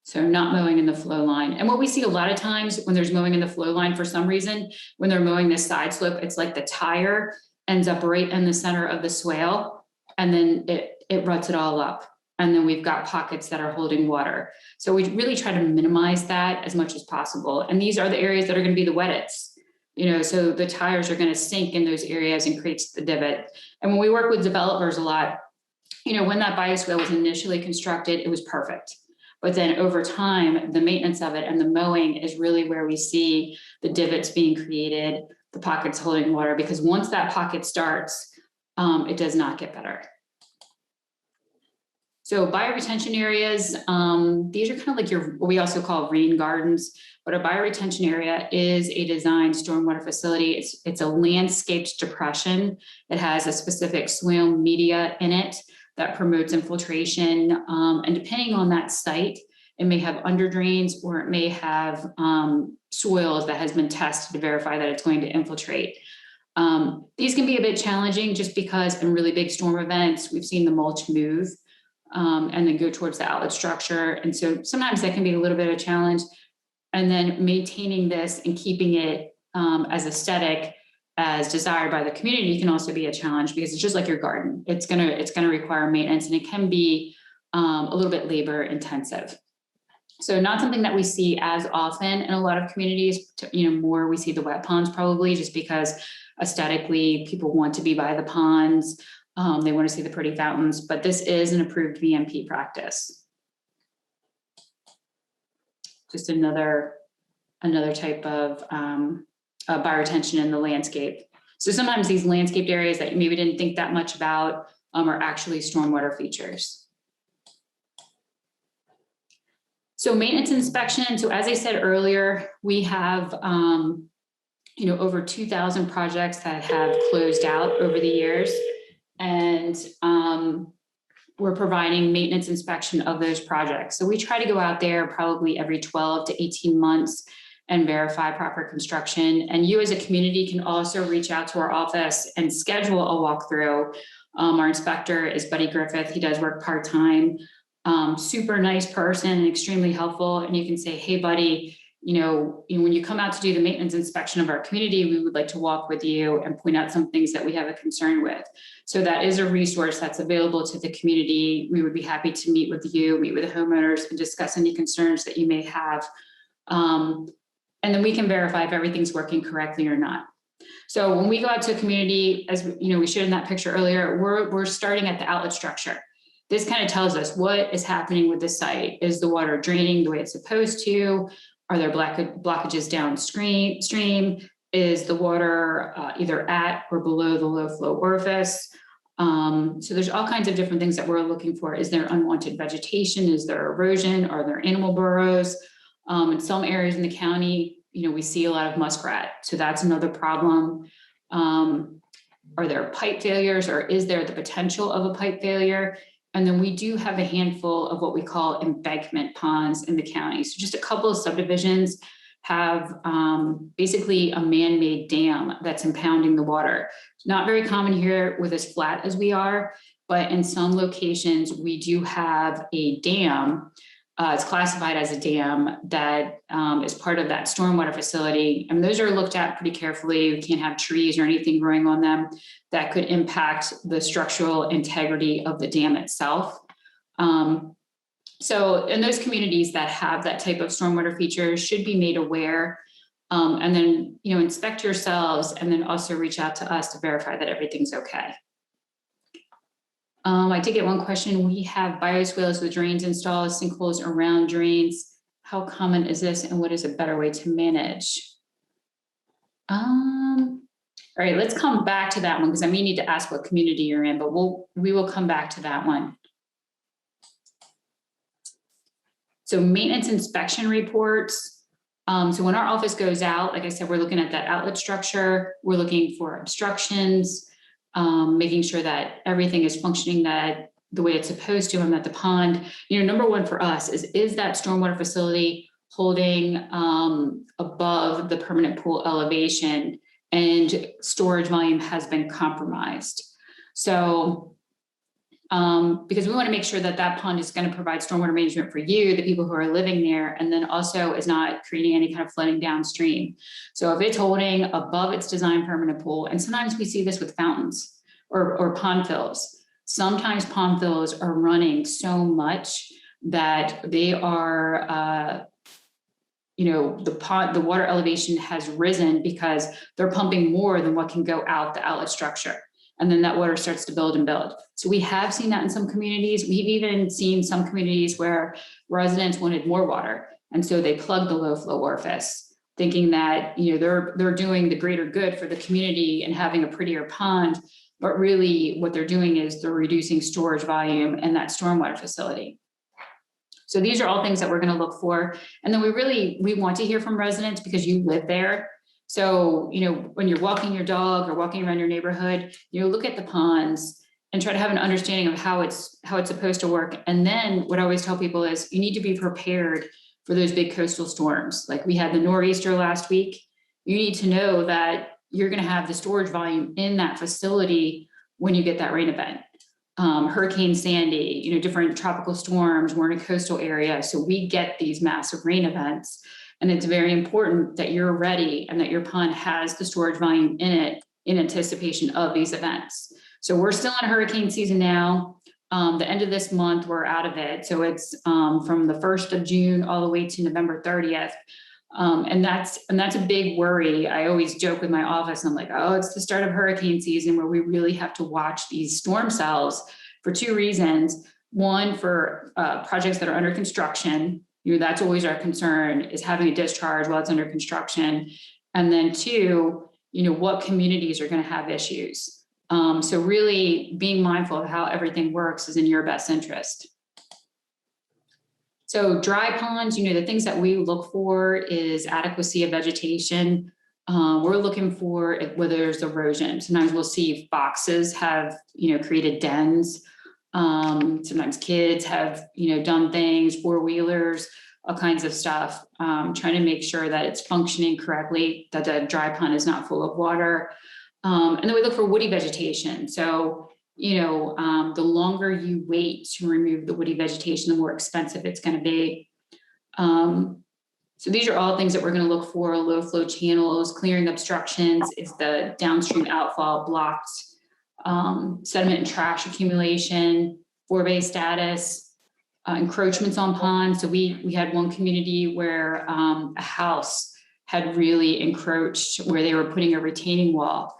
So not mowing in the flow line. And what we see a lot of times when there's mowing in the flow line, for some reason, when they're mowing this side slope, it's like the tire ends up right in the center of the swale, and then it ruts it all up. And then we've got pockets that are holding water. So we really try to minimize that as much as possible. And these are the areas that are going to be the wettest. So the tires are going to sink in those areas and creates the divot. And when we work with developers a lot, when that bioswale was initially constructed, it was perfect. But then over time, the maintenance of it and the mowing is really where we see the divots being created, the pockets holding water, because once that pocket starts, it does not get better. So bioretention areas, these are kind of like what we also call rain gardens, but a bioretention area is a designed stormwater facility. It's a landscaped depression. It has a specific swale media in it that promotes infiltration. And depending on that site, it may have under drains or it may have soils that has been tested to verify that it's going to infiltrate. These can be a bit challenging just because in really big storm events, we've seen the mulch move and then go towards the outlet structure. And so sometimes that can be a little bit of a challenge. And then maintaining this and keeping it as aesthetic as desired by the community can also be a challenge because it's just like your garden. It's gonna require maintenance and it can be a little bit labor intensive. So not something that we see as often in a lot of communities, more we see the wet ponds probably just because aesthetically people want to be by the ponds. They want to see the pretty fountains, but this is an approved VMP practice. Just another type of bioretention in the landscape. So sometimes these landscaped areas that you maybe didn't think that much about are actually stormwater features. So maintenance inspection. So as I said earlier, we have over 2,000 projects that have closed out over the years. And we're providing maintenance inspection of those projects. So we try to go out there probably every 12 to 18 months and verify proper construction. And you as a community can also reach out to our office and schedule a walkthrough. Our inspector is Buddy Griffith. He does work part-time, super nice person and extremely helpful. And you can say, hey, Buddy, when you come out to do the maintenance inspection of our community, we would like to walk with you and point out some things that we have a concern with. So that is a resource that's available to the community. We would be happy to meet with you, meet with the homeowners and discuss any concerns that you may have. And then we can verify if everything's working correctly or not. So when we go out to a community, as we showed in that picture earlier, we're starting at the outlet structure. This kind of tells us what is happening with the site. Is the water draining the way it's supposed to? Are there blockages downstream? Is the water either at or below the low flow orifice? So there's all kinds of different things that we're looking for. Is there unwanted vegetation? Is there erosion? Are there animal burrows? In some areas in the county, we see a lot of muskrat. So that's another problem. Are there pipe failures or is there the potential of a pipe failure? And then we do have a handful of what we call embankment ponds in the county. So just a couple of subdivisions have basically a man-made dam that's impounding the water. It's not very common here with as flat as we are, but in some locations we do have a dam. It's classified as a dam that is part of that stormwater facility. And those are looked at pretty carefully. We can't have trees or anything growing on them that could impact the structural integrity of the dam itself. So in those communities that have that type of stormwater feature should be made aware and then, inspect yourselves and then also reach out to us to verify that everything's okay. I did get one question. We have bioswales with drains installed, sinkholes around drains. How common is this and what is a better way to manage? All right, let's come back to that one because I may need to ask what community you're in, but we will come back to that one. So maintenance inspection reports. So when our office goes out, like I said, we're looking at that outlet structure. We're looking for obstructions, making sure that everything is functioning the way it's supposed to and that the pond, number one for us is that stormwater facility holding above the permanent pool elevation and storage volume has been compromised. So because we want to make sure that that pond is going to provide stormwater management for you, the people who are living there, and then also is not creating any kind of flooding downstream. So if it's holding above its design permanent pool, and sometimes we see this with fountains or pond fills, Sometimes pond fills are running so much that they are, the water elevation has risen because they're pumping more than what can go out the outlet structure. And then that water starts to build and build. So we have seen that in some communities. We've even seen some communities where residents wanted more water. And so they plugged the low flow orifice, thinking that, they're doing the greater good for the community and having a prettier pond. But really what they're doing is they're reducing storage volume in that stormwater facility. So these are all things that we're going to look for. And then we want to hear from residents because you live there. So, when you're walking your dog or walking around your neighborhood, look at the ponds and try to have an understanding of how it's supposed to work. And then what I always tell people is you need to be prepared for those big coastal storms. Like we had the nor'easter last week. You need to know that you're going to have the storage volume in that facility when you get that rain event. Hurricane Sandy, different tropical storms, we're in a coastal area. So we get these massive rain events. And it's very important that you're ready and that your pond has the storage volume in it in anticipation of these events. So we're still in hurricane season now. The end of this month, we're out of it. So it's from the 1st of June all the way to November 30th. And that's a big worry. I always joke with my office. I'm like, oh, it's the start of hurricane season where we really have to watch these storm cells for two reasons. One, for projects that are under construction. That's always our concern, is having a discharge while it's under construction. And then two, what communities are going to have issues. So really being mindful of how everything works is in your best interest. So dry ponds, the things that we look for is adequacy of vegetation. We're looking for whether there's erosion. Sometimes we'll see boxes have, created dens. Sometimes kids have, done things, four-wheelers, all kinds of stuff, trying to make sure that it's functioning correctly, that the dry pond is not full of water. And then we look for woody vegetation. So, the longer you wait to remove the woody vegetation, the more expensive it's going to be. So these are all things that we're going to look for: low flow channels, clearing obstructions, is the downstream outfall blocked, sediment and trash accumulation, forebay status, encroachments on ponds. So we had one community where a house had really encroached, where they were putting a retaining wall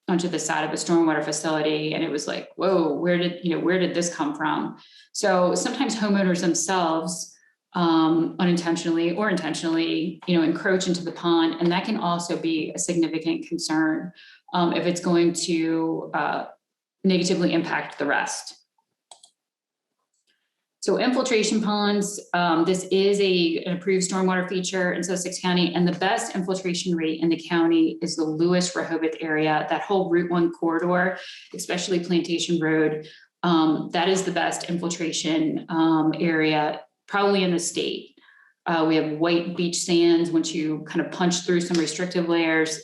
onto the side of a stormwater facility. And it was like, whoa, where did this come from? So sometimes homeowners themselves, unintentionally or intentionally, encroach into the pond. And that can also be a significant concern if it's going to negatively impact the rest. So infiltration ponds, this is an approved stormwater feature in Sussex County, and the best infiltration rate in the county is the Lewis-Rehoboth area, that whole Route 1 corridor, especially Plantation Road. That is the best infiltration area probably in the state. We have white beach sands. Once you kind of punch through some restrictive layers,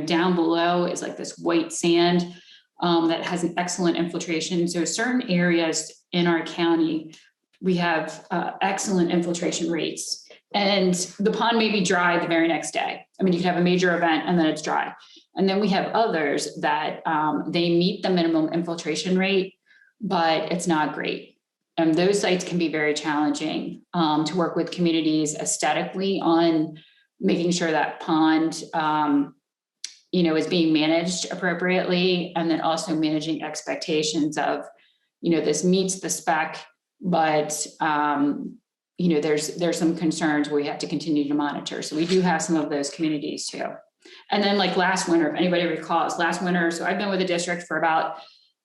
down below is like this white sand that has an excellent infiltration. So certain areas in our county, we have excellent infiltration rates, and the pond may be dry the very next day. I mean, you could have a major event and then it's dry. And then we have others that they meet the minimum infiltration rate, but it's not great. And those sites can be very challenging to work with communities aesthetically on making sure that pond, is being managed appropriately, and then also managing expectations of, this meets the spec, but there's some concerns where we have to continue to monitor. So we do have some of those communities too. And then like last winter, if anybody recalls, last winter, so I've been with the district for about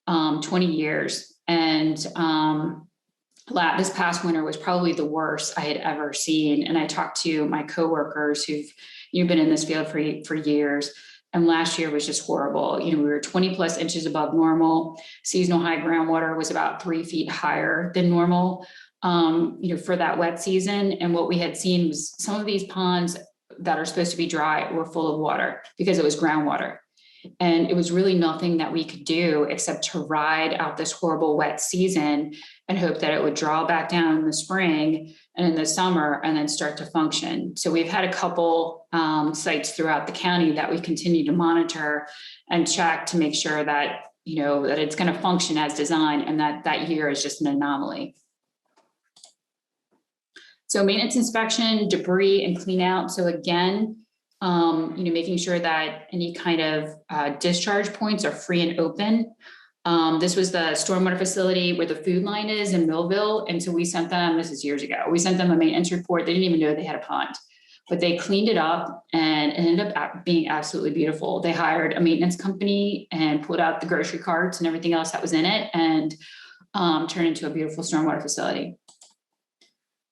20 years, and this past winter was probably the worst I had ever seen. And I talked to my coworkers who've been in this field for years. And last year was just horrible. We were 20 plus inches above normal. Seasonal high groundwater was about 3 feet higher than normal, for that wet season. And what we had seen was some of these ponds that are supposed to be dry were full of water because it was groundwater. And it was really nothing that we could do except to ride out this horrible wet season and hope that it would draw back down in the spring and in the summer and then start to function. So we've had a couple sites throughout the county that we continue to monitor and check to make sure that that it's going to function as designed, and that year is just an anomaly. So maintenance inspection, debris and clean out. So again, making sure that any kind of discharge points are free and open. This was the stormwater facility where the food line is in Millville. And so we sent them, this is years ago, we sent them a maintenance report. They didn't even know they had a pond, but they cleaned it up and it ended up being absolutely beautiful. They hired a maintenance company and pulled out the grocery carts and everything else that was in it and turned into a beautiful stormwater facility.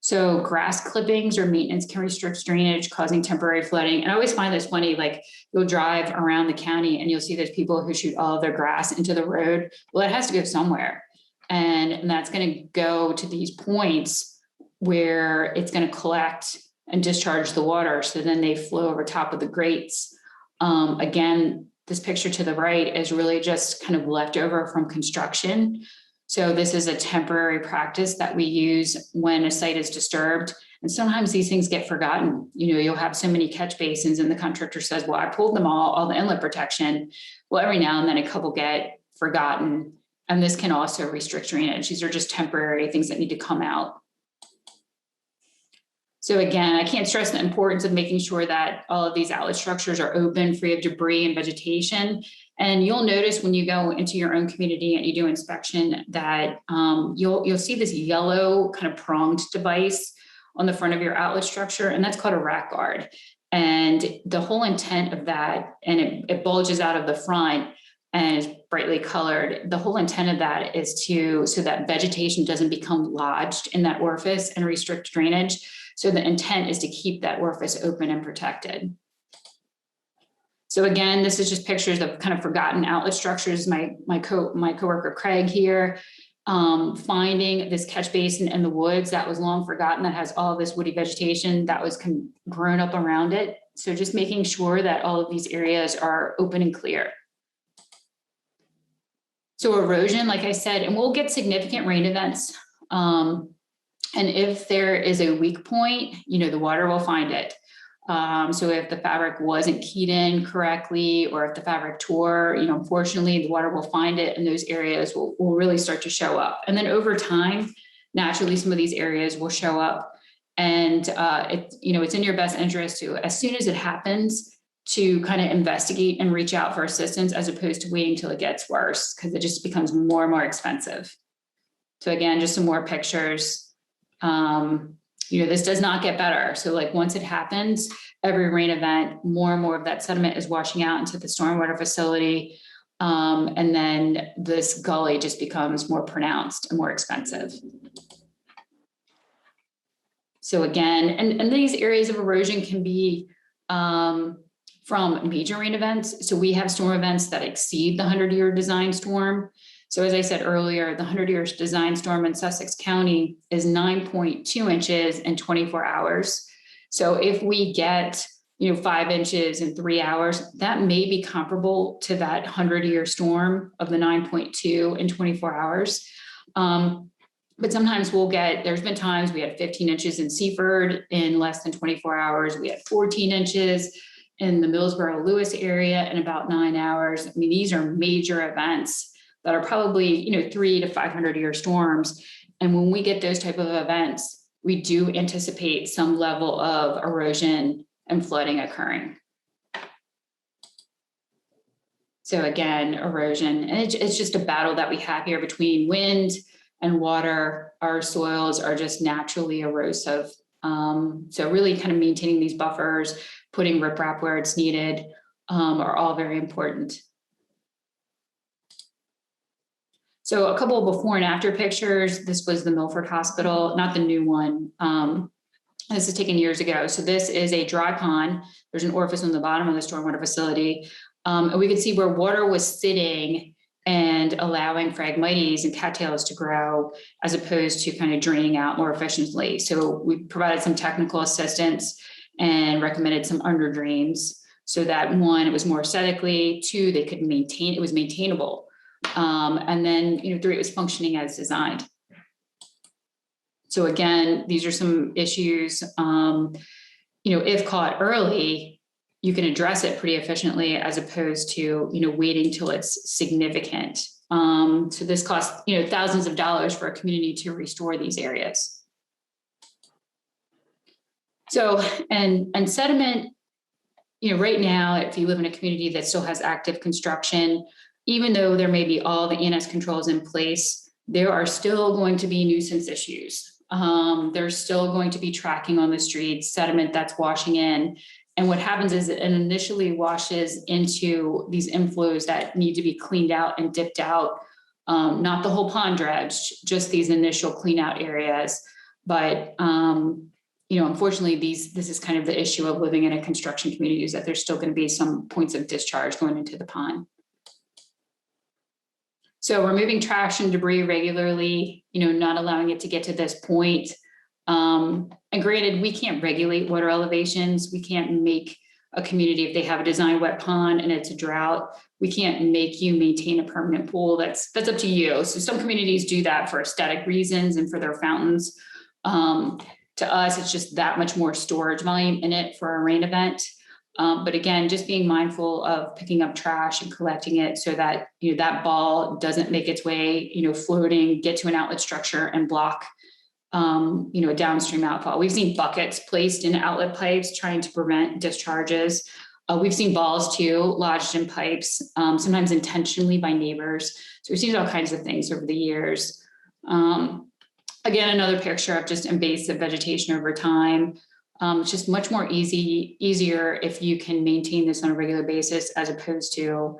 So grass clippings or maintenance can restrict drainage, causing temporary flooding. And I always find this funny, like you'll drive around the county and you'll see those people who shoot all of their grass into the road. Well, it has to go somewhere. And that's going to go to these points where it's going to collect and discharge the water. So then they flow over top of the grates. Again, this picture to the right is really just kind of leftover from construction. So this is a temporary practice that we use when a site is disturbed. And sometimes these things get forgotten. You'll have so many catch basins and the contractor says, well, I pulled them all the inlet protection. Well, every now and then a couple get forgotten. And this can also restrict drainage. These are just temporary things that need to come out. So again, I can't stress the importance of making sure that all of these outlet structures are open, free of debris and vegetation. And you'll notice when you go into your own community and you do inspection that you'll see this yellow kind of pronged device on the front of your outlet structure, and that's called a rack guard. And the whole intent of that, and it bulges out of the front and is brightly colored. The whole intent of that is so that vegetation doesn't become lodged in that orifice and restrict drainage. So the intent is to keep that orifice open and protected. So again, this is just pictures of kind of forgotten outlet structures. My coworker Craig here, finding this catch basin in the woods that was long forgotten, that has all of this woody vegetation that was grown up around it. So just making sure that all of these areas are open and clear. So erosion, like I said, and we'll get significant rain events. And if there is a weak point, the water will find it. So if the fabric wasn't keyed in correctly, or if the fabric tore, unfortunately the water will find it and those areas will really start to show up. And then over time, naturally, some of these areas will show up, and it's in your best interest to, as soon as it happens, to kind of investigate and reach out for assistance, as opposed to waiting till it gets worse, because it just becomes more and more expensive. So again, just some more pictures. This does not get better. So like once it happens, every rain event, more and more of that sediment is washing out into the stormwater facility. And then this gully just becomes more pronounced and more expensive. So again, and these areas of erosion can be from major rain events. So we have storm events that exceed the 100-year design storm. So as I said earlier, the 100-year design storm in Sussex County is 9.2 inches in 24 hours. So if we get 5 inches in 3 hours, that may be comparable to that 100-year storm of the 9.2 in 24 hours. But sometimes there's been times we had 15 inches in Seaford in less than 24 hours. We had 14 inches in the Millsboro-Lewis area in about 9 hours. I mean, these are major events that are probably, 300 to 500 year storms. And when we get those type of events, we do anticipate some level of erosion and flooding occurring. So again, erosion, and it's just a battle that we have here between wind and water. Our soils are just naturally erosive. So really kind of maintaining these buffers, putting riprap where it's needed, are all very important. So a couple of before and after pictures. This was the Milford Hospital, not the new one. This is taken years ago. So this is a dry pond. There's an orifice on the bottom of the stormwater facility. And we could see where water was sitting and allowing Phragmites and cattails to grow, as opposed to kind of draining out more efficiently. So we provided some technical assistance and recommended some under drains, so that one, it was more aesthetically, two, they could maintain, it was maintainable. And then, three, it was functioning as designed. So again, these are some issues, if caught early, you can address it pretty efficiently as opposed to, waiting till it's significant. So this costs, thousands of dollars for a community to restore these areas. So, and sediment, right now, if you live in a community that still has active construction, even though there may be all the ENS controls in place, there are still going to be nuisance issues. There's still going to be tracking on the streets, sediment that's washing in. And what happens is it initially washes into these inflows that need to be cleaned out and dipped out. Not the whole pond dredged, just these initial clean out areas. But, unfortunately, this is kind of the issue of living in a construction community, is that there's still going to be some points of discharge going into the pond. So removing trash and debris regularly, not allowing it to get to this point. And granted, we can't regulate water elevations. We can't make a community, if they have a design wet pond and it's a drought, we can't make you maintain a permanent pool. That's up to you. So some communities do that for aesthetic reasons and for their fountains. To us, it's just that much more storage volume in it for a rain event. But again, just being mindful of picking up trash and collecting it so that that ball doesn't make its way, floating, get to an outlet structure and block, a downstream outfall. We've seen buckets placed in outlet pipes trying to prevent discharges. We've seen balls too lodged in pipes, sometimes intentionally by neighbors. So we've seen all kinds of things over the years. Again, another picture of just invasive vegetation over time. It's just much more easier if you can maintain this on a regular basis, as opposed to,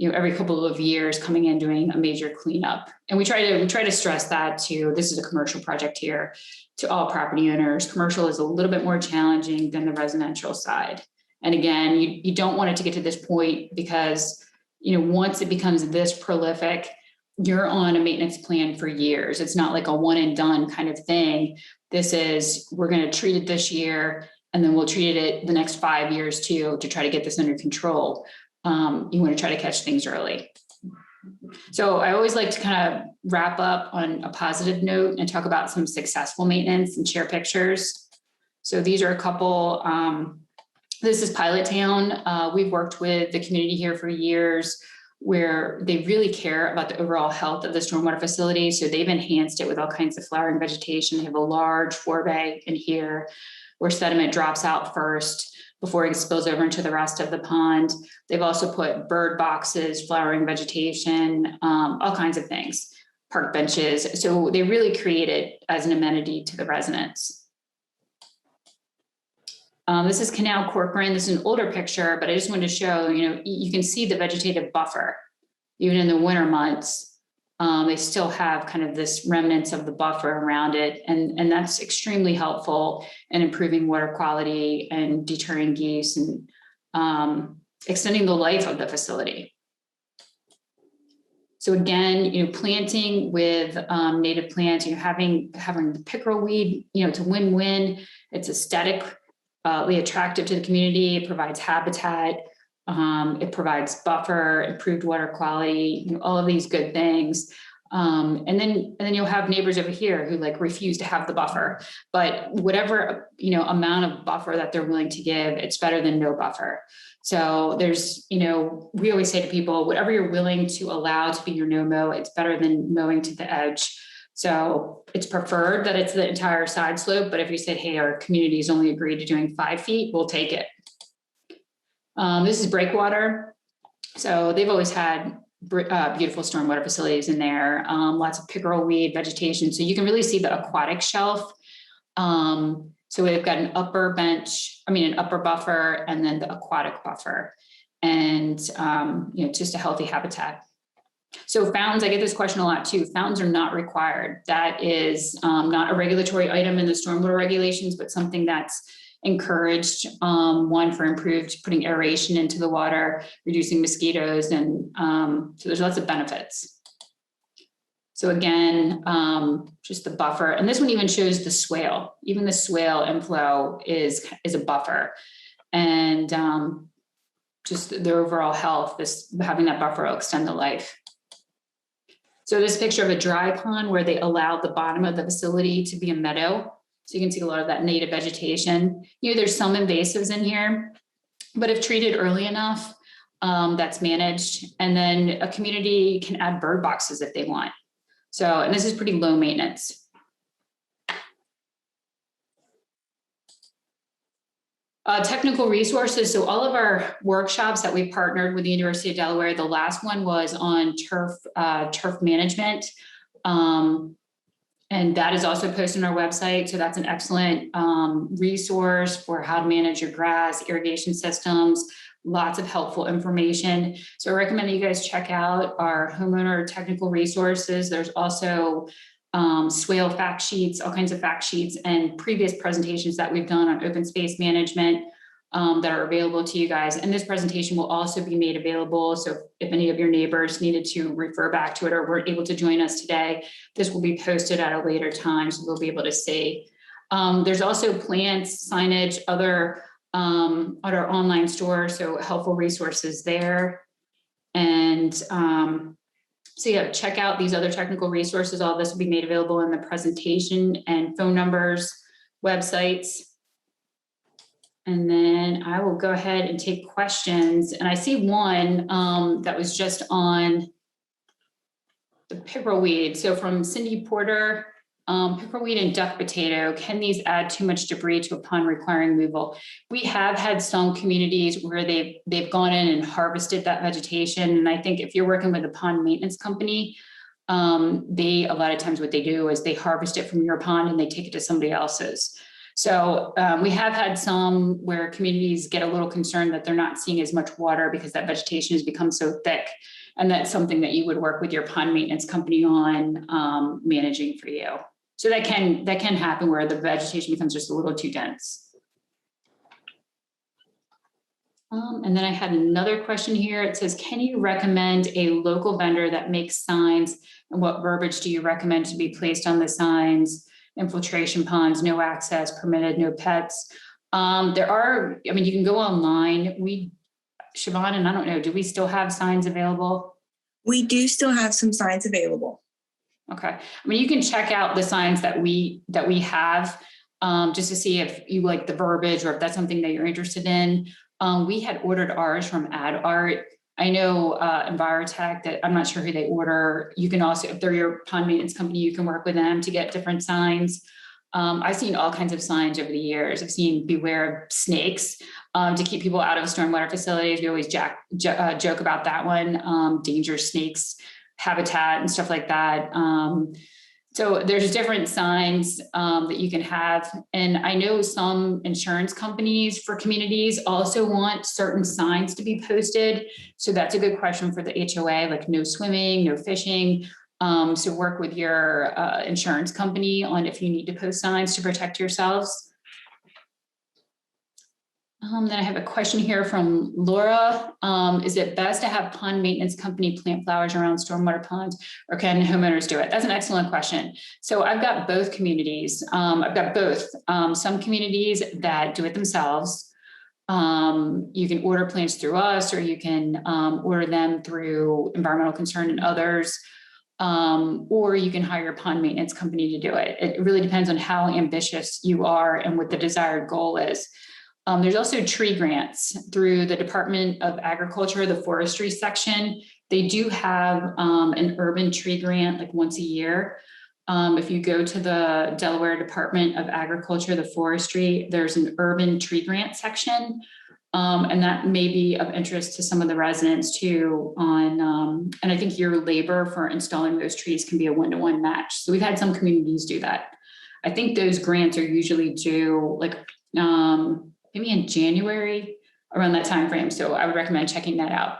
every couple of years coming in doing a major cleanup. And we try to stress that too. This is a commercial project here, to all property owners. Commercial is a little bit more challenging than the residential side. And again, you don't want it to get to this point, because once it becomes this prolific, you're on a maintenance plan for years. It's not like a one and done kind of thing. This is, we're going to treat it this year, and then we'll treat it the next 5 years too, to try to get this under control. You want to try to catch things early. So I always like to kind of wrap up on a positive note and talk about some successful maintenance and share pictures. So these are a couple, this is Pilot Town. We've worked with the community here for years, where they really care about the overall health of the stormwater facility. So they've enhanced it with all kinds of flowering vegetation. They have a large forebay in here where sediment drops out first before it spills over into the rest of the pond. They've also put bird boxes, flowering vegetation, all kinds of things, park benches. So they really create it as an amenity to the residents. This is Canal Corcoran. This is an older picture, but I just wanted to show, you can see the vegetative buffer. Even in the winter months, they still have kind of this remnants of the buffer around it. And that's extremely helpful in improving water quality and deterring geese and extending the life of the facility. So again, planting with native plants, having the pickerel weed, it's a win-win. It's aesthetically attractive to the community. It provides habitat. It provides buffer, improved water quality, all of these good things. And then you'll have neighbors over here who refuse to have the buffer, but whatever, amount of buffer that they're willing to give, it's better than no buffer. So there's, we always say to people, whatever you're willing to allow to be your no mow, it's better than mowing to the edge. So it's preferred that it's the entire side slope, but if you said, hey, our community's only agreed to doing 5 feet, we'll take it. This is breakwater. So they've always had beautiful stormwater facilities in there, lots of pickerel weed vegetation. So you can really see the aquatic shelf. So they've got an upper buffer, and then the aquatic buffer, and just a healthy habitat. So fountains, I get this question a lot too. Fountains are not required. That is not a regulatory item in the stormwater regulations, but something that's encouraged, one for improved putting aeration into the water, reducing mosquitoes, and so there's lots of benefits. So again, just the buffer, and this one even shows the swale. Even the swale inflow is a buffer, and just the overall health. Having that buffer will extend the life. So this picture of a dry pond where they allowed the bottom of the facility to be a meadow. So you can see a lot of that native vegetation. There's some invasives in here, but if treated early enough, that's managed. And then a community can add bird boxes if they want. So, and this is pretty low maintenance. Technical resources. So all of our workshops that we partnered with the University of Delaware, the last one was on turf management. And that is also posted on our website. So that's an excellent resource for how to manage your grass, irrigation systems, lots of helpful information. So I recommend that you guys check out our homeowner technical resources. There's also swale fact sheets, all kinds of fact sheets and previous presentations that we've done on open space management that are available to you guys. And this presentation will also be made available. So if any of your neighbors needed to refer back to it or weren't able to join us today, this will be posted at a later time. So we'll be able to see. There's also plants, signage, other at our online store. So helpful resources there. And so yeah, check out these other technical resources. All this will be made available in the presentation and phone numbers, websites. And then I will go ahead and take questions. And I see one that was just on the pickerelweed. So from Cindy Porter, pickerelweed and duck potato, can these add too much debris to a pond requiring removal? We have had some communities where they've gone in and harvested that vegetation. And I think if you're working with a pond maintenance company, a lot of times what they do is they harvest it from your pond and they take it to somebody else's. So we have had some where communities get a little concerned that they're not seeing as much water because that vegetation has become so thick. And that's something that you would work with your pond maintenance company on managing for you. So that can happen where the vegetation becomes just a little too dense. And then I had another question here. It says, can you recommend a local vendor that makes signs, and what verbiage do you recommend to be placed on the signs? Infiltration ponds, no access, permitted, no pets. There are, I mean, you can go online. Siobhan, and I don't know, do we still have signs available? We do still have some signs available. Okay. I mean, you can check out the signs that we have just to see if you like the verbiage or if that's something that you're interested in. We had ordered ours from Ad Art. I know Envirotech, that I'm not sure who they order. You can also, if they're your pond maintenance company, you can work with them to get different signs. I've seen all kinds of signs over the years. I've seen beware of snakes to keep people out of stormwater facilities. We always joke about that one, dangerous snakes habitat and stuff like that. So there's different signs that you can have. And I know some insurance companies for communities also want certain signs to be posted. So that's a good question for the HOA, like no swimming, no fishing. So work with your insurance company on if you need to post signs to protect yourselves. Then I have a question here from Laura. Is it best to have pond maintenance company plant flowers around stormwater ponds, or can homeowners do it? That's an excellent question. So I've got both communities. I've got both. Some communities that do it themselves. You can order plants through us, or you can order them through Environmental Concern and others. Or you can hire a pond maintenance company to do it. It really depends on how ambitious you are and what the desired goal is. There's also tree grants through the Department of Agriculture, the forestry section. They do have an urban tree grant like once a year. If you go to the Delaware Department of Agriculture, the forestry, there's an urban tree grant section. And that may be of interest to some of the residents too and I think your labor for installing those trees can be a one-to-one match. So we've had some communities do that. I think those grants are usually due like maybe in January, around that time frame. So I would recommend checking that out.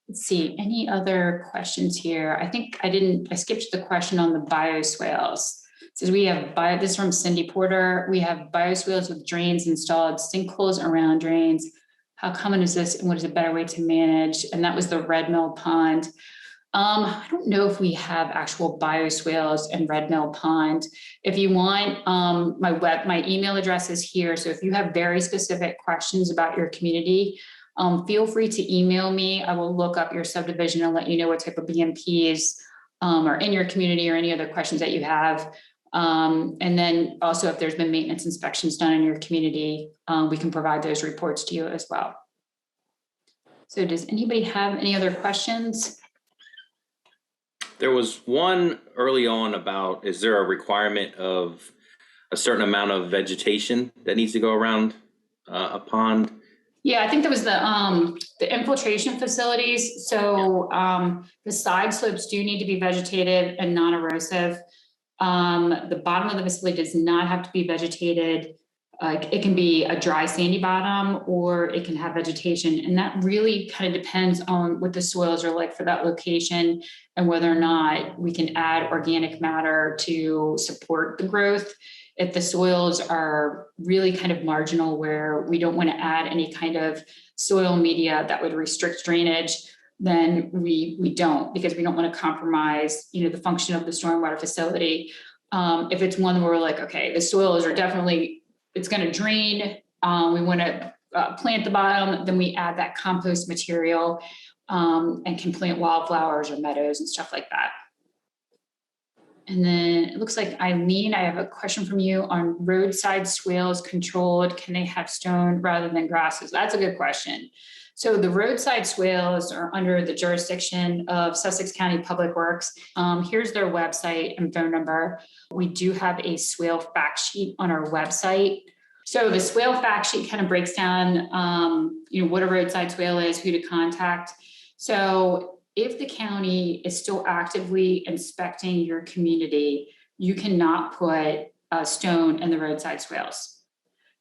Let's see, any other questions here? I think I skipped the question on the bioswales. It says we have this is from Cindy Porter. We have bioswales with drains installed, sinkholes around drains. How common is this, and what is a better way to manage? And that was the Red Mill Pond. I don't know if we have actual bioswales in Red Mill Pond. If you want, my email address is here. So if you have very specific questions about your community, feel free to email me. I will look up your subdivision and let you know what type of BMPs are in your community or any other questions that you have. And then also if there's been maintenance inspections done in your community, we can provide those reports to you as well. So does anybody have any other questions? There was one early on about, is there a requirement of a certain amount of vegetation that needs to go around a pond? Yeah, I think that was the infiltration facilities. So the side slopes do need to be vegetated and non-erosive. The bottom of the facility does not have to be vegetated. It can be a dry sandy bottom or it can have vegetation. And that really kind of depends on what the soils are like for that location and whether or not we can add organic matter to support the growth. If the soils are really kind of marginal where we don't want to add any kind of soil media that would restrict drainage, then we don't, because we don't want to compromise, the function of the stormwater facility. If it's one where we're like, okay, the soils are definitely, it's going to drain, we want to plant the bottom, then we add that compost material and can plant wildflowers or meadows and stuff like that. And then it looks like Eileen, I have a question from you on roadside swales controlled. Can they have stone rather than grasses? That's a good question. So the roadside swales are under the jurisdiction of Sussex County Public Works. Here's their website and phone number. We do have a swale fact sheet on our website. So the swale fact sheet kind of breaks down, what a roadside swale is, who to contact. So if the county is still actively inspecting your community, you cannot put a stone in the roadside swales.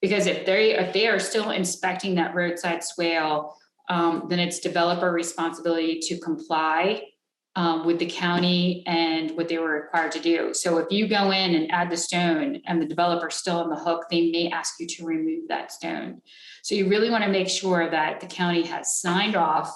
Because if they are still inspecting that roadside swale, then it's developer responsibility to comply with the county and what they were required to do. So if you go in and add the stone and the developer's still on the hook, they may ask you to remove that stone. So you really want to make sure that the county has signed off.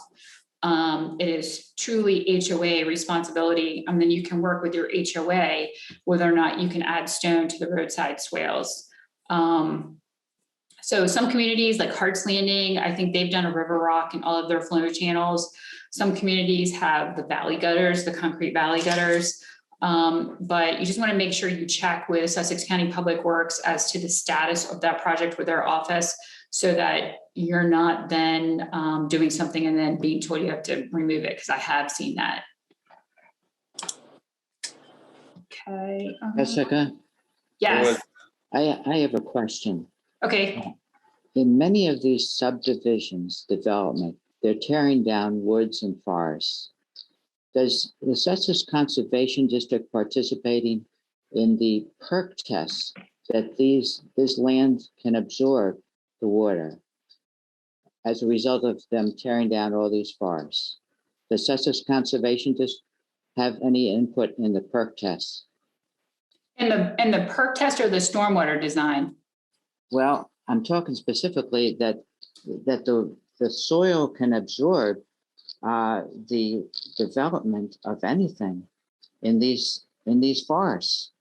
It is truly HOA responsibility, and then you can work with your HOA whether or not you can add stone to the roadside swales. So some communities like Hart's Landing, I think they've done a river rock in all of their flow channels. Some communities have the valley gutters, the concrete valley gutters. But you just want to make sure you check with Sussex County Public Works as to the status of that project with their office, so that you're not then doing something and then being told you have to remove it, because I have seen that. Okay. Jessica, Yes. I have a question. Okay. In many of these subdivisions development, they're tearing down woods and forests. Does the Sussex Conservation District participating in the perk tests that this land can absorb the water as a result of them tearing down all these forests? Does Sussex Conservation District have any input in the perk tests? And the perk test or the stormwater design? Well, I'm talking specifically that the soil can absorb the development of anything in these forests.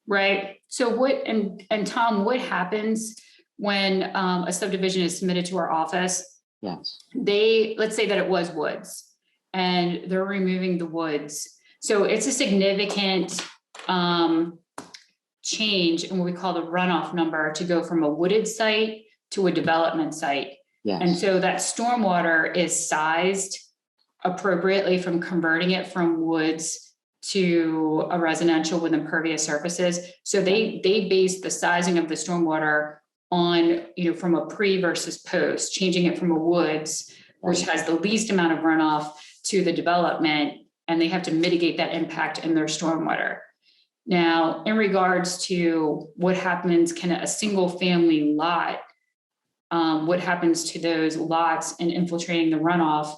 Right. So and Tom, what happens when a subdivision is submitted to our office? Yes. Let's say that it was woods and they're removing the woods. So it's a significant change in what we call the runoff number to go from a wooded site to a development site. Yes. And so that stormwater is sized appropriately from converting it from woods to a residential with impervious surfaces. So they base the sizing of the stormwater on, from a pre versus post, changing it from a woods, which has the least amount of runoff, to the development, and they have to mitigate that impact in their stormwater. Now, in regards to what happens, can a single family lot, what happens to those lots and infiltrating the runoff?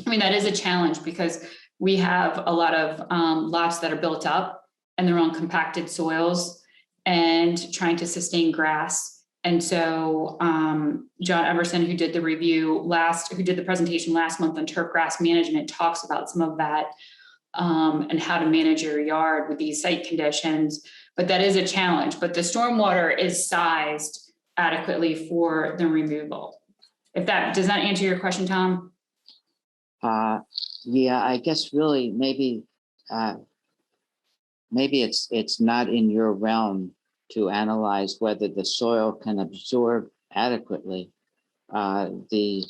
I mean, that is a challenge because we have a lot of lots that are built up and they're on compacted soils and trying to sustain grass. And so John Everson, who did the presentation last month on turf grass management, talks about some of that and how to manage your yard with these site conditions. But that is a challenge. But the stormwater is sized adequately for the removal. Does that answer your question, Tom? Yeah, I guess really maybe maybe it's not in your realm to analyze whether the soil can absorb adequately the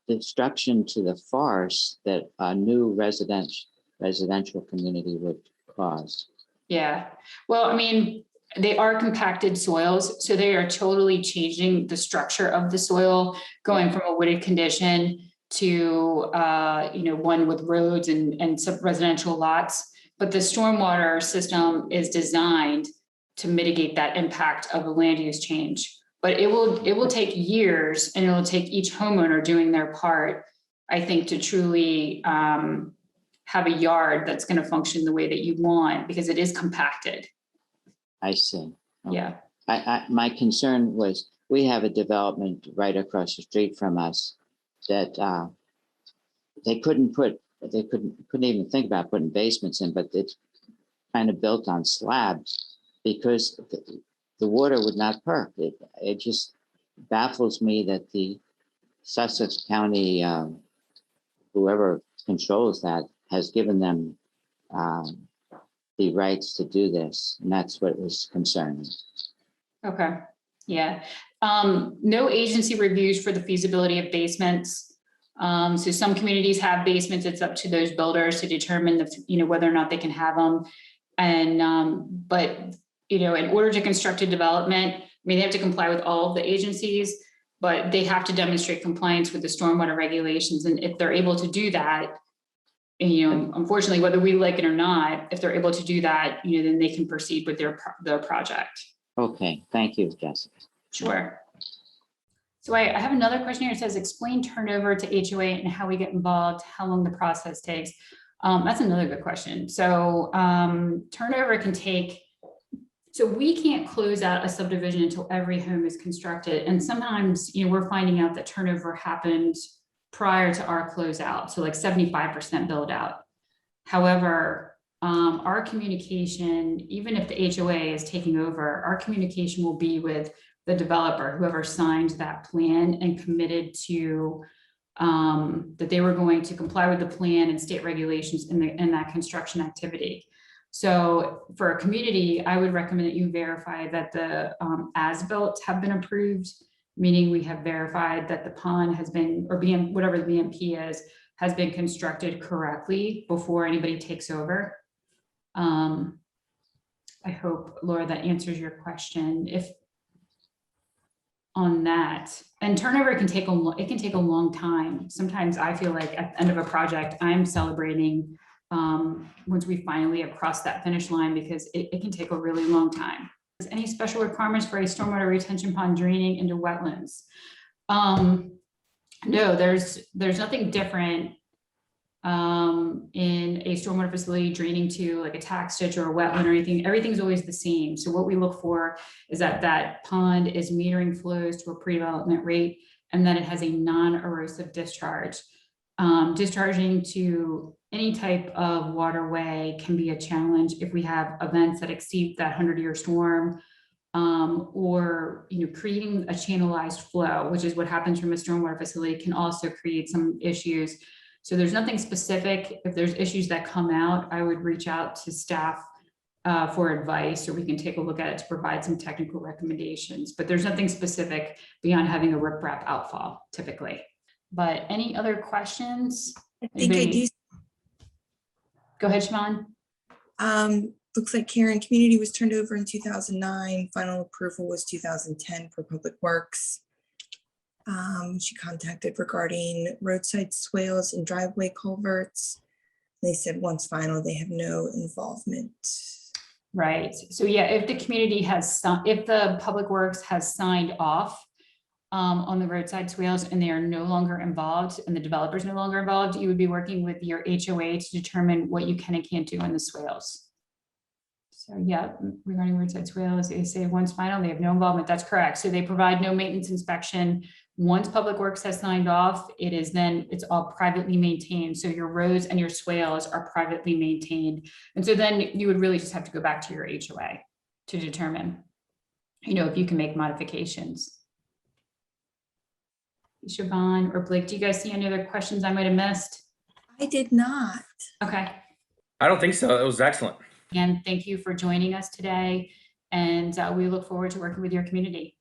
destruction to the forest that a new residential community would cause. Yeah, well, I mean, they are compacted soils, so they are totally changing the structure of the soil, going from a wooded condition to, one with roads and some residential lots. But the stormwater system is designed to mitigate that impact of a land use change. But it will take years, and it will take each homeowner doing their part, I think, to truly have a yard that's going to function the way that you want, because it is compacted. I see. Okay. Yeah. My concern was we have a development right across the street from us that they couldn't even think about putting basements in, but it's kind of built on slabs because the water would not perk. It just baffles me that the Sussex County, whoever controls that, has given them the rights to do this, and that's what was concerning. Okay, yeah. No agency reviews for the feasibility of basements. So some communities have basements. It's up to those builders to determine whether or not they can have them. And but in order to construct a development, I mean, they have to comply with all of the agencies, but they have to demonstrate compliance with the stormwater regulations. And if they're able to do that, unfortunately, whether we like it or not, if they're able to do that, then they can proceed with their project. Okay, thank you, Jessica. Sure. So I have another question here. It says, explain turnover to HOA and how we get involved, how long the process takes. That's another good question. So turnover can take, so we can't close out a subdivision until every home is constructed. And sometimes, we're finding out that turnover happened prior to our closeout. So like 75% build out. However, our communication, even if the HOA is taking over, our communication will be with the developer, whoever signed that plan and committed to that they were going to comply with the plan and state regulations in that construction activity. So for a community, I would recommend that you verify that the as-built have been approved, meaning we have verified that the pond has been, or whatever the BMP is, has been constructed correctly before anybody takes over. I hope, Laura, that answers your question. If on that, and turnover can take a long time. Sometimes I feel like at the end of a project, I'm celebrating once we finally have crossed that finish line, because it can take a really long time. Is any special requirements for a stormwater retention pond draining into wetlands? No, there's nothing different in a stormwater facility draining to like a tax ditch or a wetland or anything. Everything's always the same. So what we look for is that pond is metering flows to a pre-development rate, and that it has a non-erosive discharge. Discharging to any type of waterway can be a challenge if we have events that exceed that 100-year storm, or creating a channelized flow, which is what happens from a stormwater facility, can also create some issues. So there's nothing specific. If there's issues that come out, I would reach out to staff for advice, or we can take a look at it to provide some technical recommendations. But there's nothing specific beyond having a riprap outfall typically. But any other questions? I think I do. Go ahead, Siobhan. Looks like Karen Community was turned over in 2009. Final approval was 2010 for Public Works. She contacted regarding roadside swales and driveway culverts. They said once final, they have no involvement. Right. So yeah, if the community if the Public Works has signed off on the roadside swales and they are no longer involved, and the developer is no longer involved, you would be working with your HOA to determine what you can and can't do on the swales. So yeah, regarding roadside swales, they say once final, they have no involvement. That's correct. So they provide no maintenance inspection. Once Public Works has signed off, it's all privately maintained. So your roads and your swales are privately maintained. And so then you would really just have to go back to your HOA to determine, if you can make modifications. Siobhan or Blake, do you guys see any other questions I might have missed? I did not. Okay. I don't think so. It was excellent. Again, thank you for joining us today, and we look forward to working with your community.